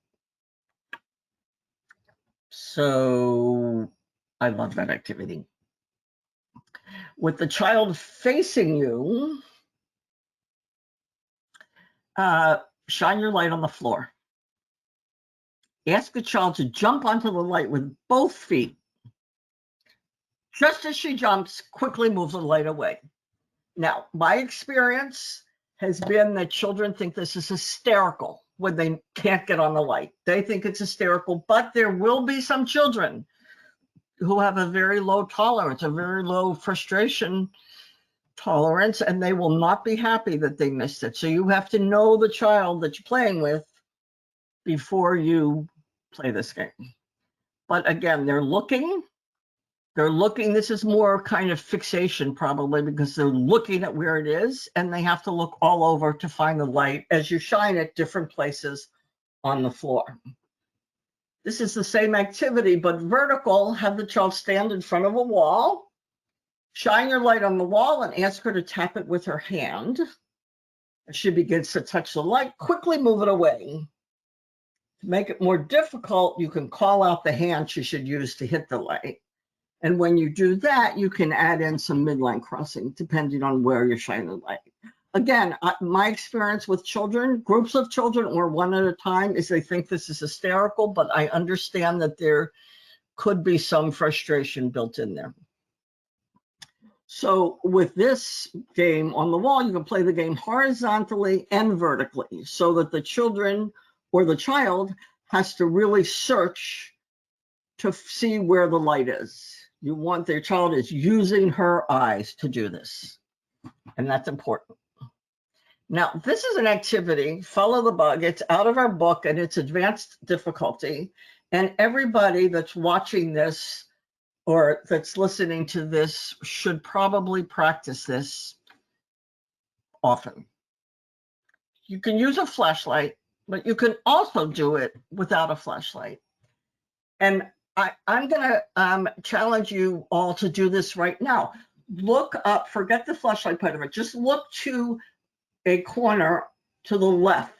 So I love that activity. With the child facing you, shine your light on the floor. Ask the child to jump onto the light with both feet. Just as she jumps, quickly move the light away. Now, my experience has been that children think this is hysterical when they can't get on the light. They think it's hysterical, but there will be some children who have a very low tolerance, a very low frustration tolerance, and they will not be happy that they missed it. So you have to know the child that you're playing with before you play this game. But again, they're looking. This is more kind of fixation probably because they're looking at where it is, and they have to look all over to find the light as you shine at different places on the floor. This is the same activity, but vertical. Have the child stand in front of a wall, shine your light on the wall, and ask her to tap it with her hand. As she begins to touch the light, quickly move it away. To make it more difficult, you can call out the hand she should use to hit the light. And when you do that, you can add in some midline crossing, depending on where you're shining the light. Again, my experience with children, groups of children or one at a time, is they think this is hysterical, but I understand that there could be some frustration built in there. So with this game on the wall, you can play the game horizontally and vertically so that the children or the child has to really search to see where the light is. You want their child is using her eyes to do this, and that's important. Now, this is an activity, Follow the Bug. It's out of our book, and it's advanced difficulty, and everybody that's watching this or that's listening to this should probably practice this often. You can use a flashlight, but you can also do it without a flashlight. And I'm going to challenge you all to do this right now. Look up, forget the flashlight part of it. Just look to a corner to the left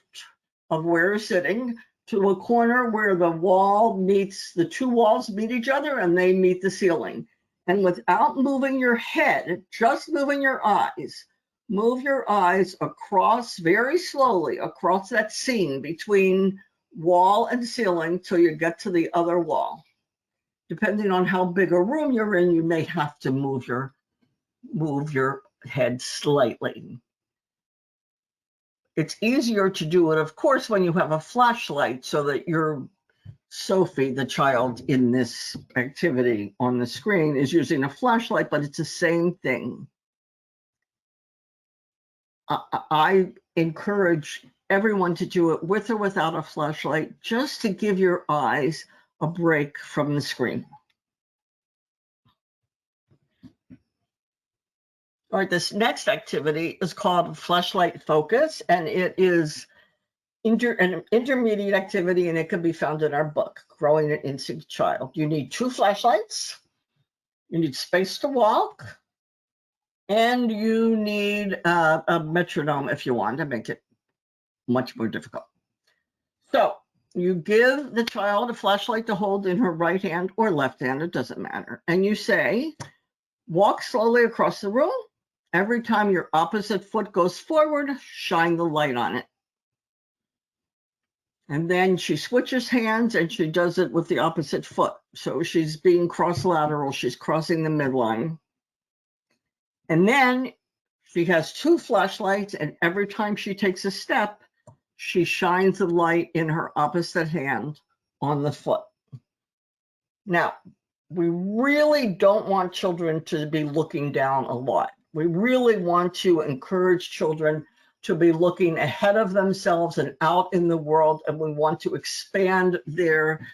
of where you're sitting, to a corner where the wall meets, the two walls meet each other and they meet the ceiling. And without moving your head, just moving your eyes, move your eyes across very slowly across that seam between wall and ceiling till you get to the other wall. Depending on how big a room you're in, you may have to move your head slightly. It's easier to do it, of course, when you have a flashlight so that your Sophie, the child in this activity on the screen, is using a flashlight, but it's the same thing. I encourage everyone to do it with or without a flashlight, just to give your eyes a break from the screen. All right, this next activity is called Flashlight Focus, and it is an intermediate activity, and it can be found in our book, Growing an Instinct Child. You need 2 flashlights, you need space to walk, and you need a metronome if you want to make it much more difficult. So you give the child a flashlight to hold in her right hand or left hand, it doesn't matter. And you say, walk slowly across the room. Every time your opposite foot goes forward, shine the light on it. And then she switches hands and she does it with the opposite foot. So she's being cross-lateral, she's crossing the midline. And then she has 2 flashlights, and every time she takes a step, she shines the light in her opposite hand on the foot. Now, we really don't want children to be looking down a lot. We really want to encourage children to be looking ahead of themselves and out in the world, and we want to expand their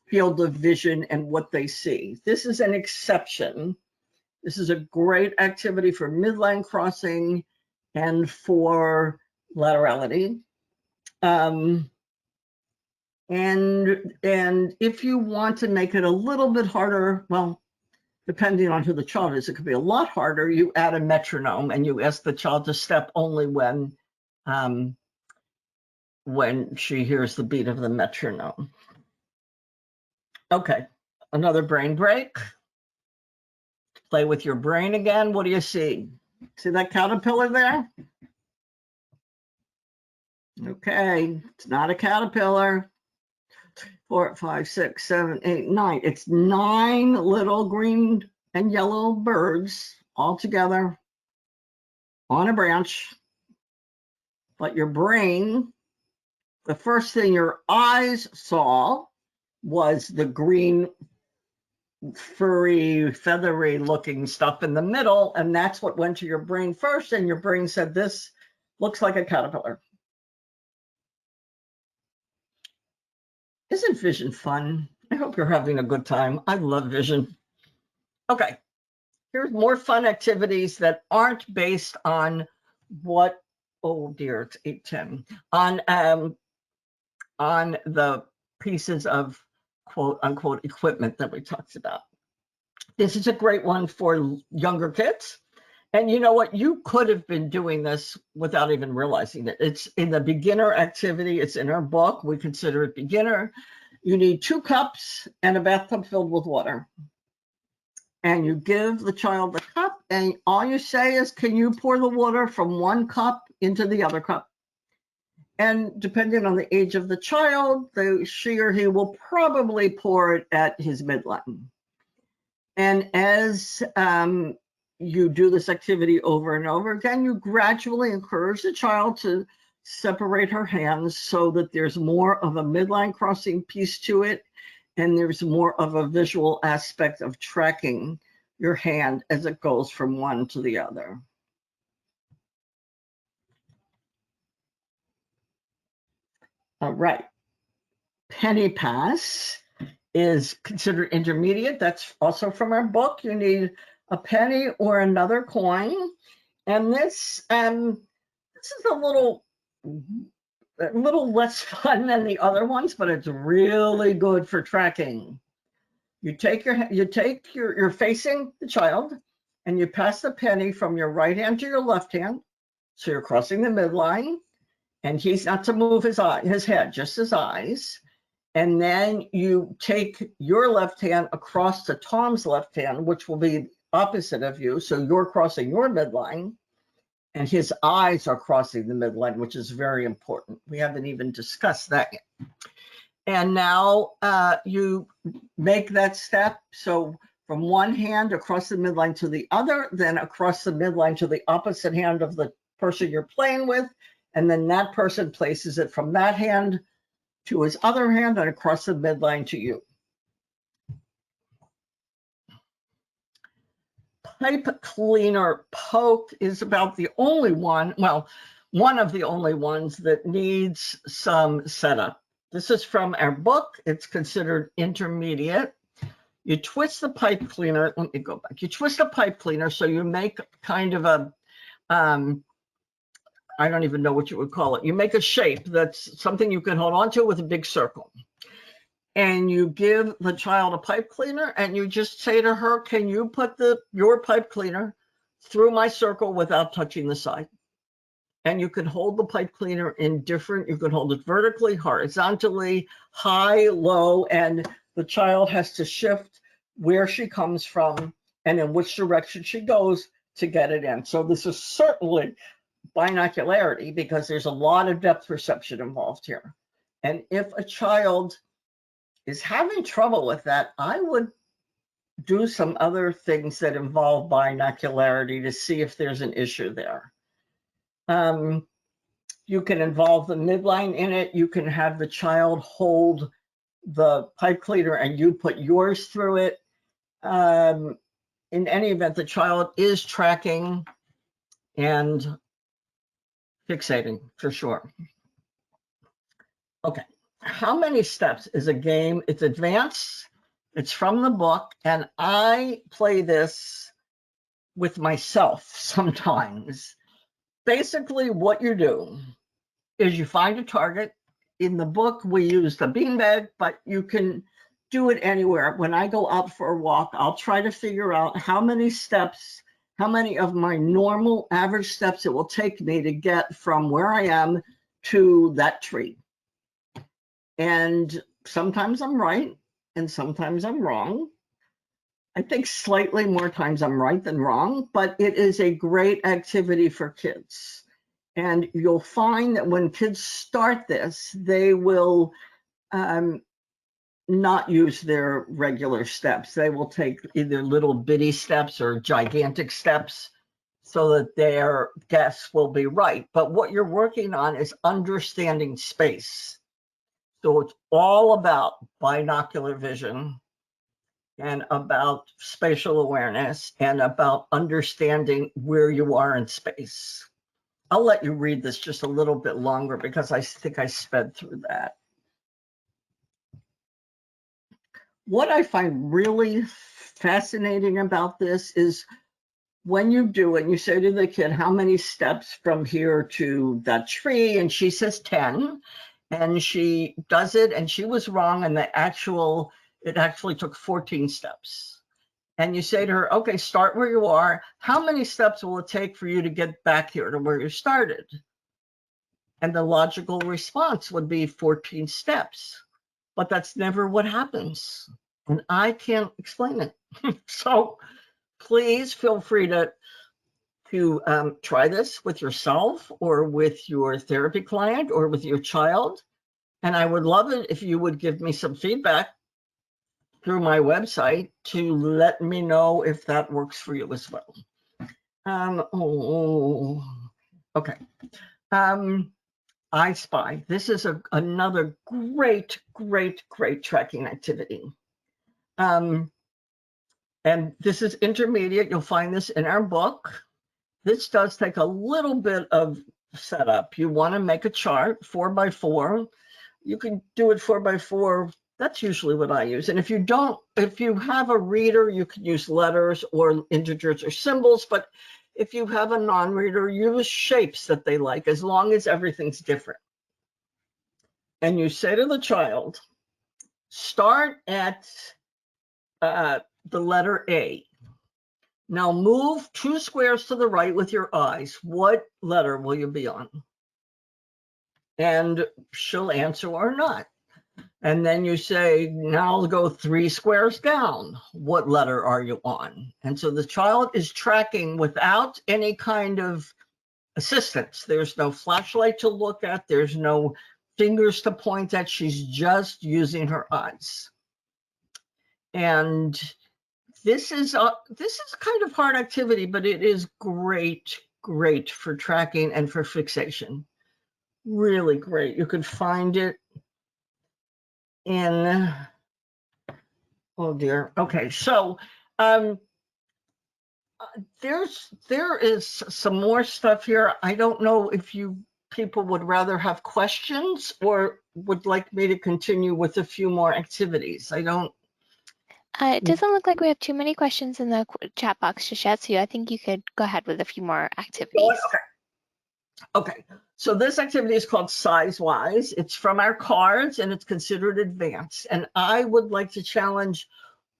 field of vision and what they see. This is an exception. This is a great activity for midline crossing and for laterality. And if you want to make it a little bit harder, well, depending on who the child is, it could be a lot harder. You add a metronome and you ask the child to step only when she hears the beat of the metronome. Okay, another brain break. Play with your brain again. What do you see? See that caterpillar there? Okay, it's not a caterpillar. 4, 5, 6, 7, 8, 9. It's 9 little green and yellow birds all together on a branch. But your brain, the first thing your eyes saw was the green, furry, feathery looking stuff in the middle, and that's what went to your brain first, and your brain said, this looks like a caterpillar. Isn't vision fun? I hope you're having a good time. I love vision. Okay, here's more fun activities that aren't based on what, oh dear, it's 8:10, on the pieces of quote unquote equipment that we talked about. This is a great one for younger kids. And you know what? You could have been doing this without even realizing it. It's in the beginner activity. It's in our book. We consider it beginner. You need 2 cups and a bathtub filled with water. And you give the child the cup, and all you say is, can you pour the water from one cup into the other cup? And depending on the age of the child, she or he will probably pour it at his midline. And as you do this activity over and over again, you gradually encourage the child to separate her hands so that there's more of a midline crossing piece to it, and there's more of a visual aspect of tracking your hand as it goes from one to the other. All right. Penny pass is considered intermediate. That's also from our book. You need a penny or another coin. And this is a little less fun than the other ones, but it's really good for tracking. You're facing the child, and you pass the penny from your right hand to your left hand. So you're crossing the midline, and he's not to move his head, just his eyes. And then you take your left hand across to Tom's left hand, which will be opposite of you. So you're crossing your midline, and his eyes are crossing the midline, which is very important. We haven't even discussed that yet. And now you make that step. So from one hand across the midline to the other, then across the midline to the opposite hand of the person you're playing with. And then that person places it from that hand to his other hand and across the midline to you. Pipe cleaner poke is about the only one, well, one of the only ones that needs some setup. This is from our book. It's considered intermediate. You twist the pipe cleaner. Let me go back. You twist a pipe cleaner so you make kind of a, I don't even know what you would call it. You make a shape that's something you can hold on to with a big circle. And you give the child a pipe cleaner, and you just say to her, can you put your pipe cleaner through my circle without touching the side? and you can hold the pipe cleaner in different, you can hold it vertically, horizontally, high, low, and the child has to shift where she comes from and in which direction she goes to get it in. So this is certainly binocularity because there's a lot of depth perception involved here. And if a child is having trouble with that, I would do some other things that involve binocularity to see if there's an issue there. You can involve the midline in it. You can have the child hold the pipe cleaner and you put yours through it. In any event, the child is tracking and fixating for sure. Okay, how many steps is a game? It's advanced, it's from the book, and I play this with myself sometimes. Basically, what you do is you find a target. In the book, we use the beanbag, but you can do it anywhere. When I go out for a walk, I'll try to figure out how many steps, how many of my normal average steps it will take me to get from where I am to that tree. And sometimes I'm right, and sometimes I'm wrong. I think slightly more times I'm right than wrong, but it is a great activity for kids. And you'll find that when kids start this, they will not use their regular steps. They will take either little bitty steps or gigantic steps so that their guess will be right. But what you're working on is understanding space. So it's all about binocular vision and about spatial awareness and about understanding where you are in space. I'll let you read this just a little bit longer because I think I sped through that. What I find really fascinating about this is when you do it, you say to the kid, how many steps from here to that tree? And she says 10. And she does it, and she was wrong, and it actually took 14 steps. And you say to her, okay, start where you are. How many steps will it take for you to get back here to where you started? And the logical response would be 14 steps. But that's never what happens. And I can't explain it. So please feel free to try this with yourself or with your therapy client or with your child. And I would love it if you would give me some feedback through my website to let me know if that works for you as well. Okay. I Spy. This is another great tracking activity. And this is intermediate. You'll find this in our book. This does take a little bit of setup. You want to make a chart 4x4. You can do it 4x4. That's usually what I use. And if you have a reader, you can use letters or integers or symbols. But if you have a non-reader, use shapes that they like, as long as everything's different. And you say to the child, start at the letter A. Now move 2 squares to the right with your eyes. What letter will you be on? And she'll answer or not. And then you say, now go 3 squares down. What letter are you on? And so the child is tracking without any kind of assistance. There's no flashlight to look at. There's no fingers to point at. She's just using her eyes. And this is kind of hard activity, but it is great for tracking and for fixation. Really great. You can find it in, oh dear. Okay, so there is some more stuff here. I don't know if people would rather have questions or would like me to continue with a few more activities. I don't. It doesn't look like we have too many questions in the chat box just yet, so I think you could go ahead with a few more activities. Okay, so this activity is called Size-Wise. It's from our cards and it's considered advanced. And I would like to challenge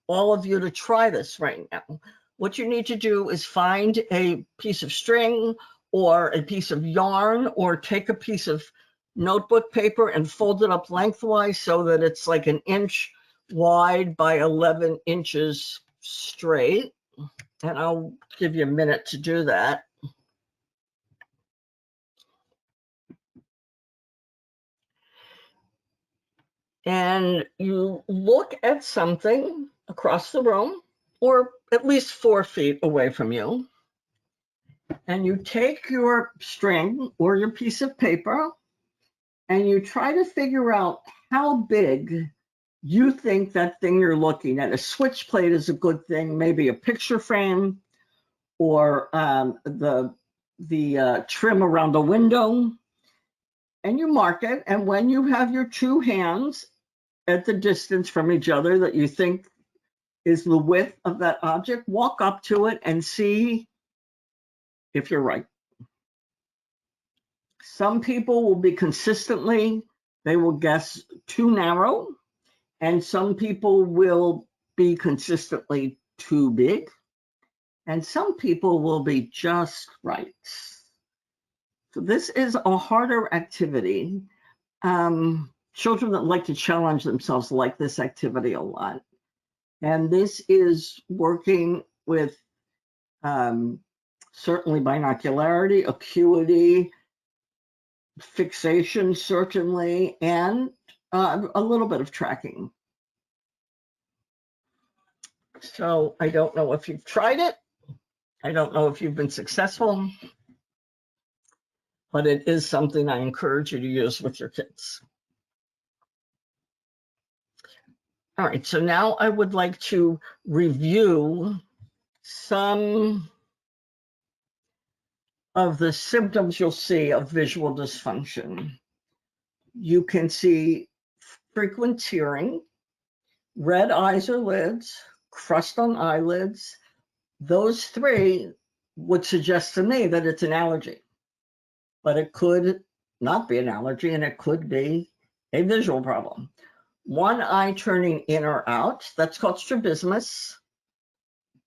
all of you to try this right now. What you need to do is find a piece of string or a piece of yarn, or take a piece of notebook paper and fold it up lengthwise so that it's like an inch wide by 11 inches straight. And I'll give you a minute to do that. And you look at something across the room, or at least 4 feet away from you, and you take your string or your piece of paper and you try to figure out how big you think that thing you're looking at. A switch plate is a good thing, maybe a picture frame, or the trim around the window, and you mark it. And when you have your 2 hands at the distance from each other that you think is the width of that object, walk up to it and see if you're right. Some people will be consistently, they will guess too narrow, and some people will be consistently too big, and some people will be just right. So this is a harder activity. Children that like to challenge themselves like this activity a lot. And this is working with certainly binocularity, acuity, fixation, certainly, and a little bit of tracking. So I don't know if you've tried it. I don't know if you've been successful, but it is something I encourage you to use with your kids. All right, so now I would like to review some of the symptoms you'll see of visual dysfunction. You can see frequent tearing, red eyes or lids, crust on eyelids. Those 3 would suggest to me that it's an allergy, but it could not be an allergy, and it could be a visual problem. One eye turning in or out, that's called strabismus.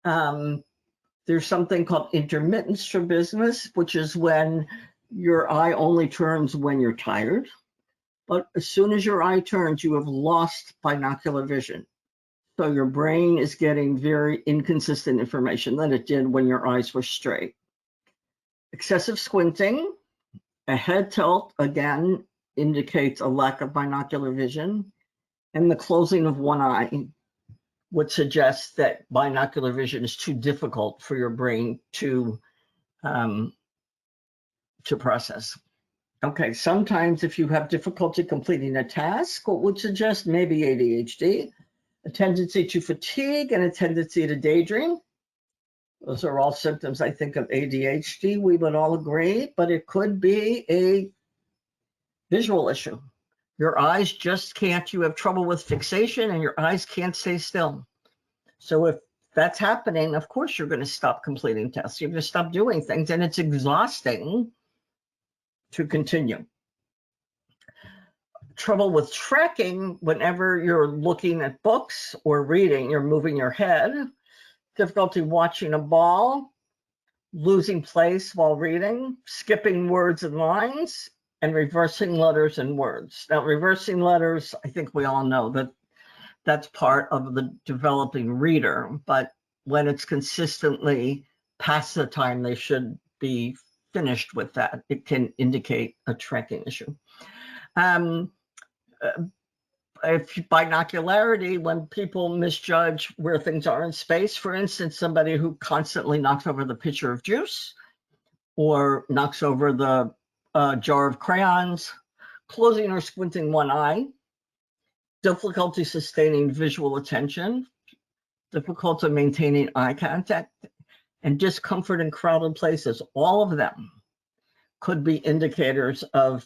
There's something called intermittent strabismus, which is when your eye only turns when you're tired. But as soon as your eye turns, you have lost binocular vision. So your brain is getting very inconsistent information than it did when your eyes were straight. Excessive squinting, a head tilt, again, indicates a lack of binocular vision. And the closing of one eye would suggest that binocular vision is too difficult for your brain to process. Okay, sometimes if you have difficulty completing a task, what would suggest maybe ADHD, a tendency to fatigue, and a tendency to daydream. Those are all symptoms, I think, of ADHD. We would all agree, but it could be a visual issue. Your eyes just can't, you have trouble with fixation and your eyes can't stay still. So if that's happening, of course, you're going to stop completing tests. You're going to stop doing things, and it's exhausting to continue. Trouble with tracking, whenever you're looking at books or reading, you're moving your head. Difficulty watching a ball, losing place while reading, skipping words and lines, and reversing letters and words. Now, reversing letters, I think we all know that that's part of the developing reader, but when it's consistently past the time they should be finished with that, it can indicate a tracking issue. If binocularity, when people misjudge where things are in space, for instance, somebody who constantly knocks over the pitcher of juice or knocks over the jar of crayons, closing or squinting one eye, difficulty sustaining visual attention, difficulty maintaining eye contact, and discomfort in crowded places, all of them could be indicators of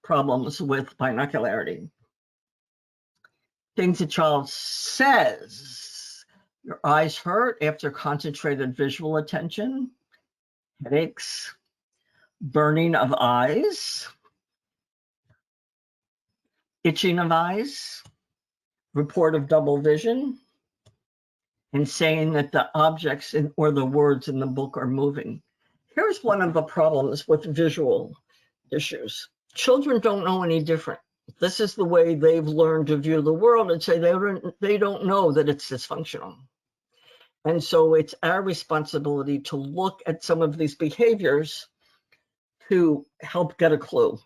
problems with binocularity. Things a child says: your eyes hurt after concentrated visual attention, headaches, burning of eyes, itching of eyes, report of double vision, and saying that the objects or the words in the book are moving. Here's one of the problems with visual issues. Children don't know any different. This is the way they've learned to view the world, and say they don't know that it's dysfunctional. And so it's our responsibility to look at some of these behaviors to help get a clue.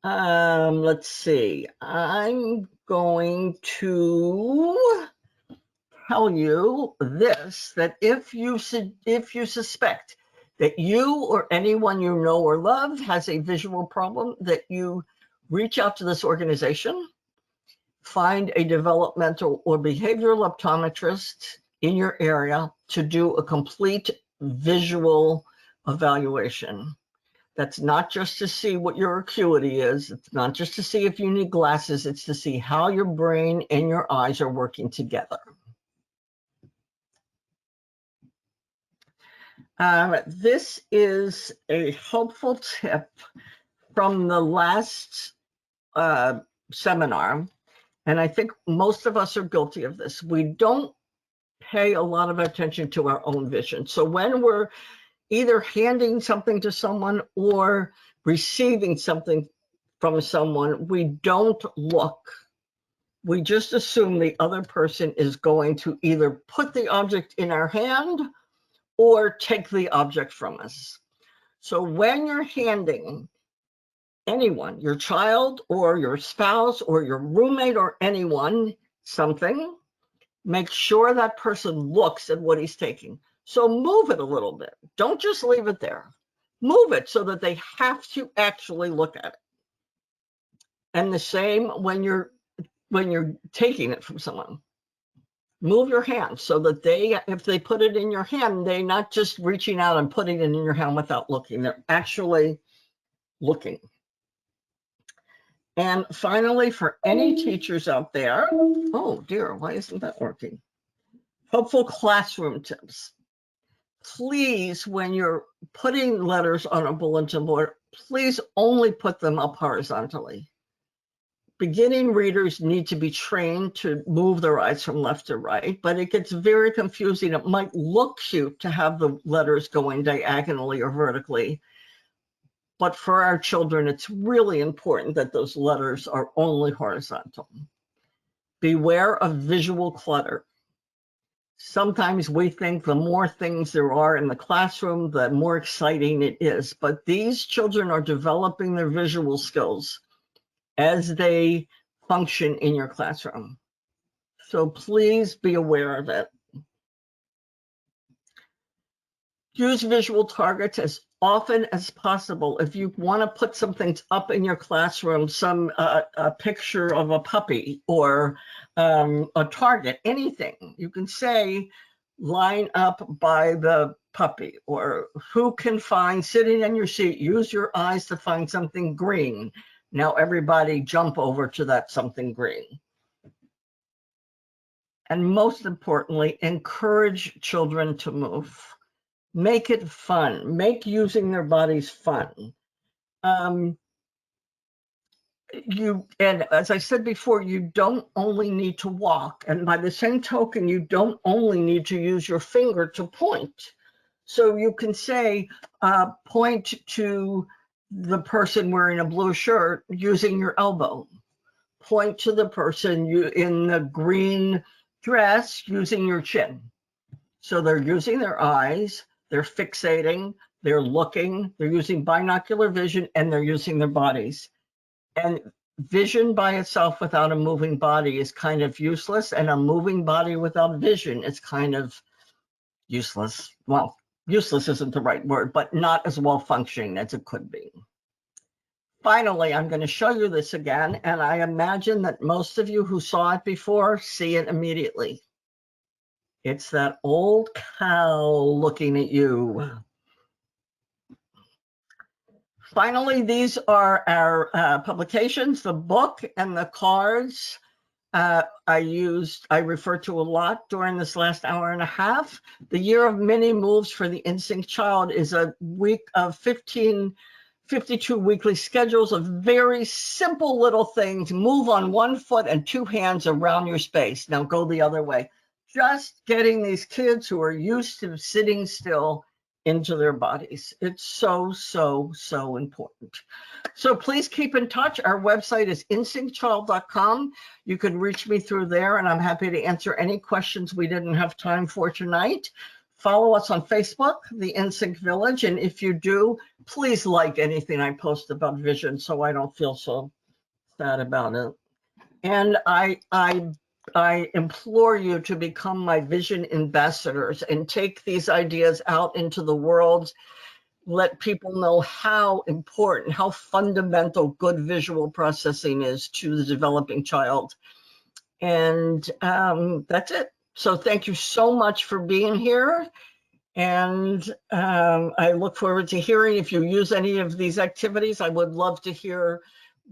Let's see. I'm going to tell you this, that if you suspect that you or anyone you know or love has a visual problem, that you reach out to this organization, find a developmental or behavioral optometrist in your area to do a complete visual evaluation. That's not just to see what your acuity is. It's not just to see if you need glasses. It's to see how your brain and your eyes are working together. This is a helpful tip from the last seminar, and I think most of us are guilty of this. We don't pay a lot of attention to our own vision. So when we're either handing something to someone or receiving something from someone, we don't look. We just assume the other person is going to either put the object in our hand or take the object from us. So when you're handing anyone, your child or your spouse or your roommate or anyone, something, make sure that person looks at what he's taking. So move it a little bit. Don't just leave it there. Move it so that they have to actually look at it. And the same when you're taking it from someone. Move your hand so that if they put it in your hand, they're not just reaching out and putting it in your hand without looking. They're actually looking. And finally, for any teachers out there, oh dear, why isn't that working? Helpful classroom tips. Please, when you're putting letters on a bulletin board, please only put them up horizontally. Beginning readers need to be trained to move their eyes from left to right, but it gets very confusing. It might look cute to have the letters going diagonally or vertically, but for our children, it's really important that those letters are only horizontal. Beware of visual clutter. Sometimes we think the more things there are in the classroom, the more exciting it is, but these children are developing their visual skills as they function in your classroom. So please be aware of it. Use visual targets as often as possible. If you want to put something up in your classroom, a picture of a puppy or a target, anything, you can say, line up by the puppy, or who can find, sitting in your seat, use your eyes to find something green. Now everybody jump over to that something green. And most importantly, encourage children to move. Make it fun. Make using their bodies fun. And as I said before, you don't only need to walk. And by the same token, you don't only need to use your finger to point. So you can say, point to the person wearing a blue shirt using your elbow. Point to the person in the green dress using your chin. So they're using their eyes, they're fixating, they're looking, they're using binocular vision, and they're using their bodies. And vision by itself without a moving body is kind of useless, and a moving body without vision is kind of useless. Well, useless isn't the right word, but not as well functioning as it could be. Finally, I'm going to show you this again, and I imagine that most of you who saw it before see it immediately. It's that old cow looking at you. Finally, these are our publications, the book and the cards. I referred to a lot during this last hour and a half. The Year of Many Moves for the In-Sync Child is a week of 52 weekly schedules of very simple little things. Move on one foot and two hands around your space. Now go the other way. Just getting these kids who are used to sitting still into their bodies. It's so, so, so important. So please keep in touch. Our website is insyncchild.com. You can reach me through there, and I'm happy to answer any questions we didn't have time for tonight. Follow us on Facebook, the InSync Village, and if you do, please like anything I post about vision so I don't feel so sad about it. And I implore you to become my vision ambassadors and take these ideas out into the world. Let people know how important, how fundamental good visual processing is to the developing child. And that's it. So thank you so much for being here. And I look forward to hearing if you use any of these activities. I would love to hear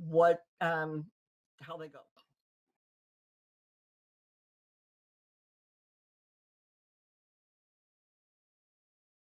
what how they go.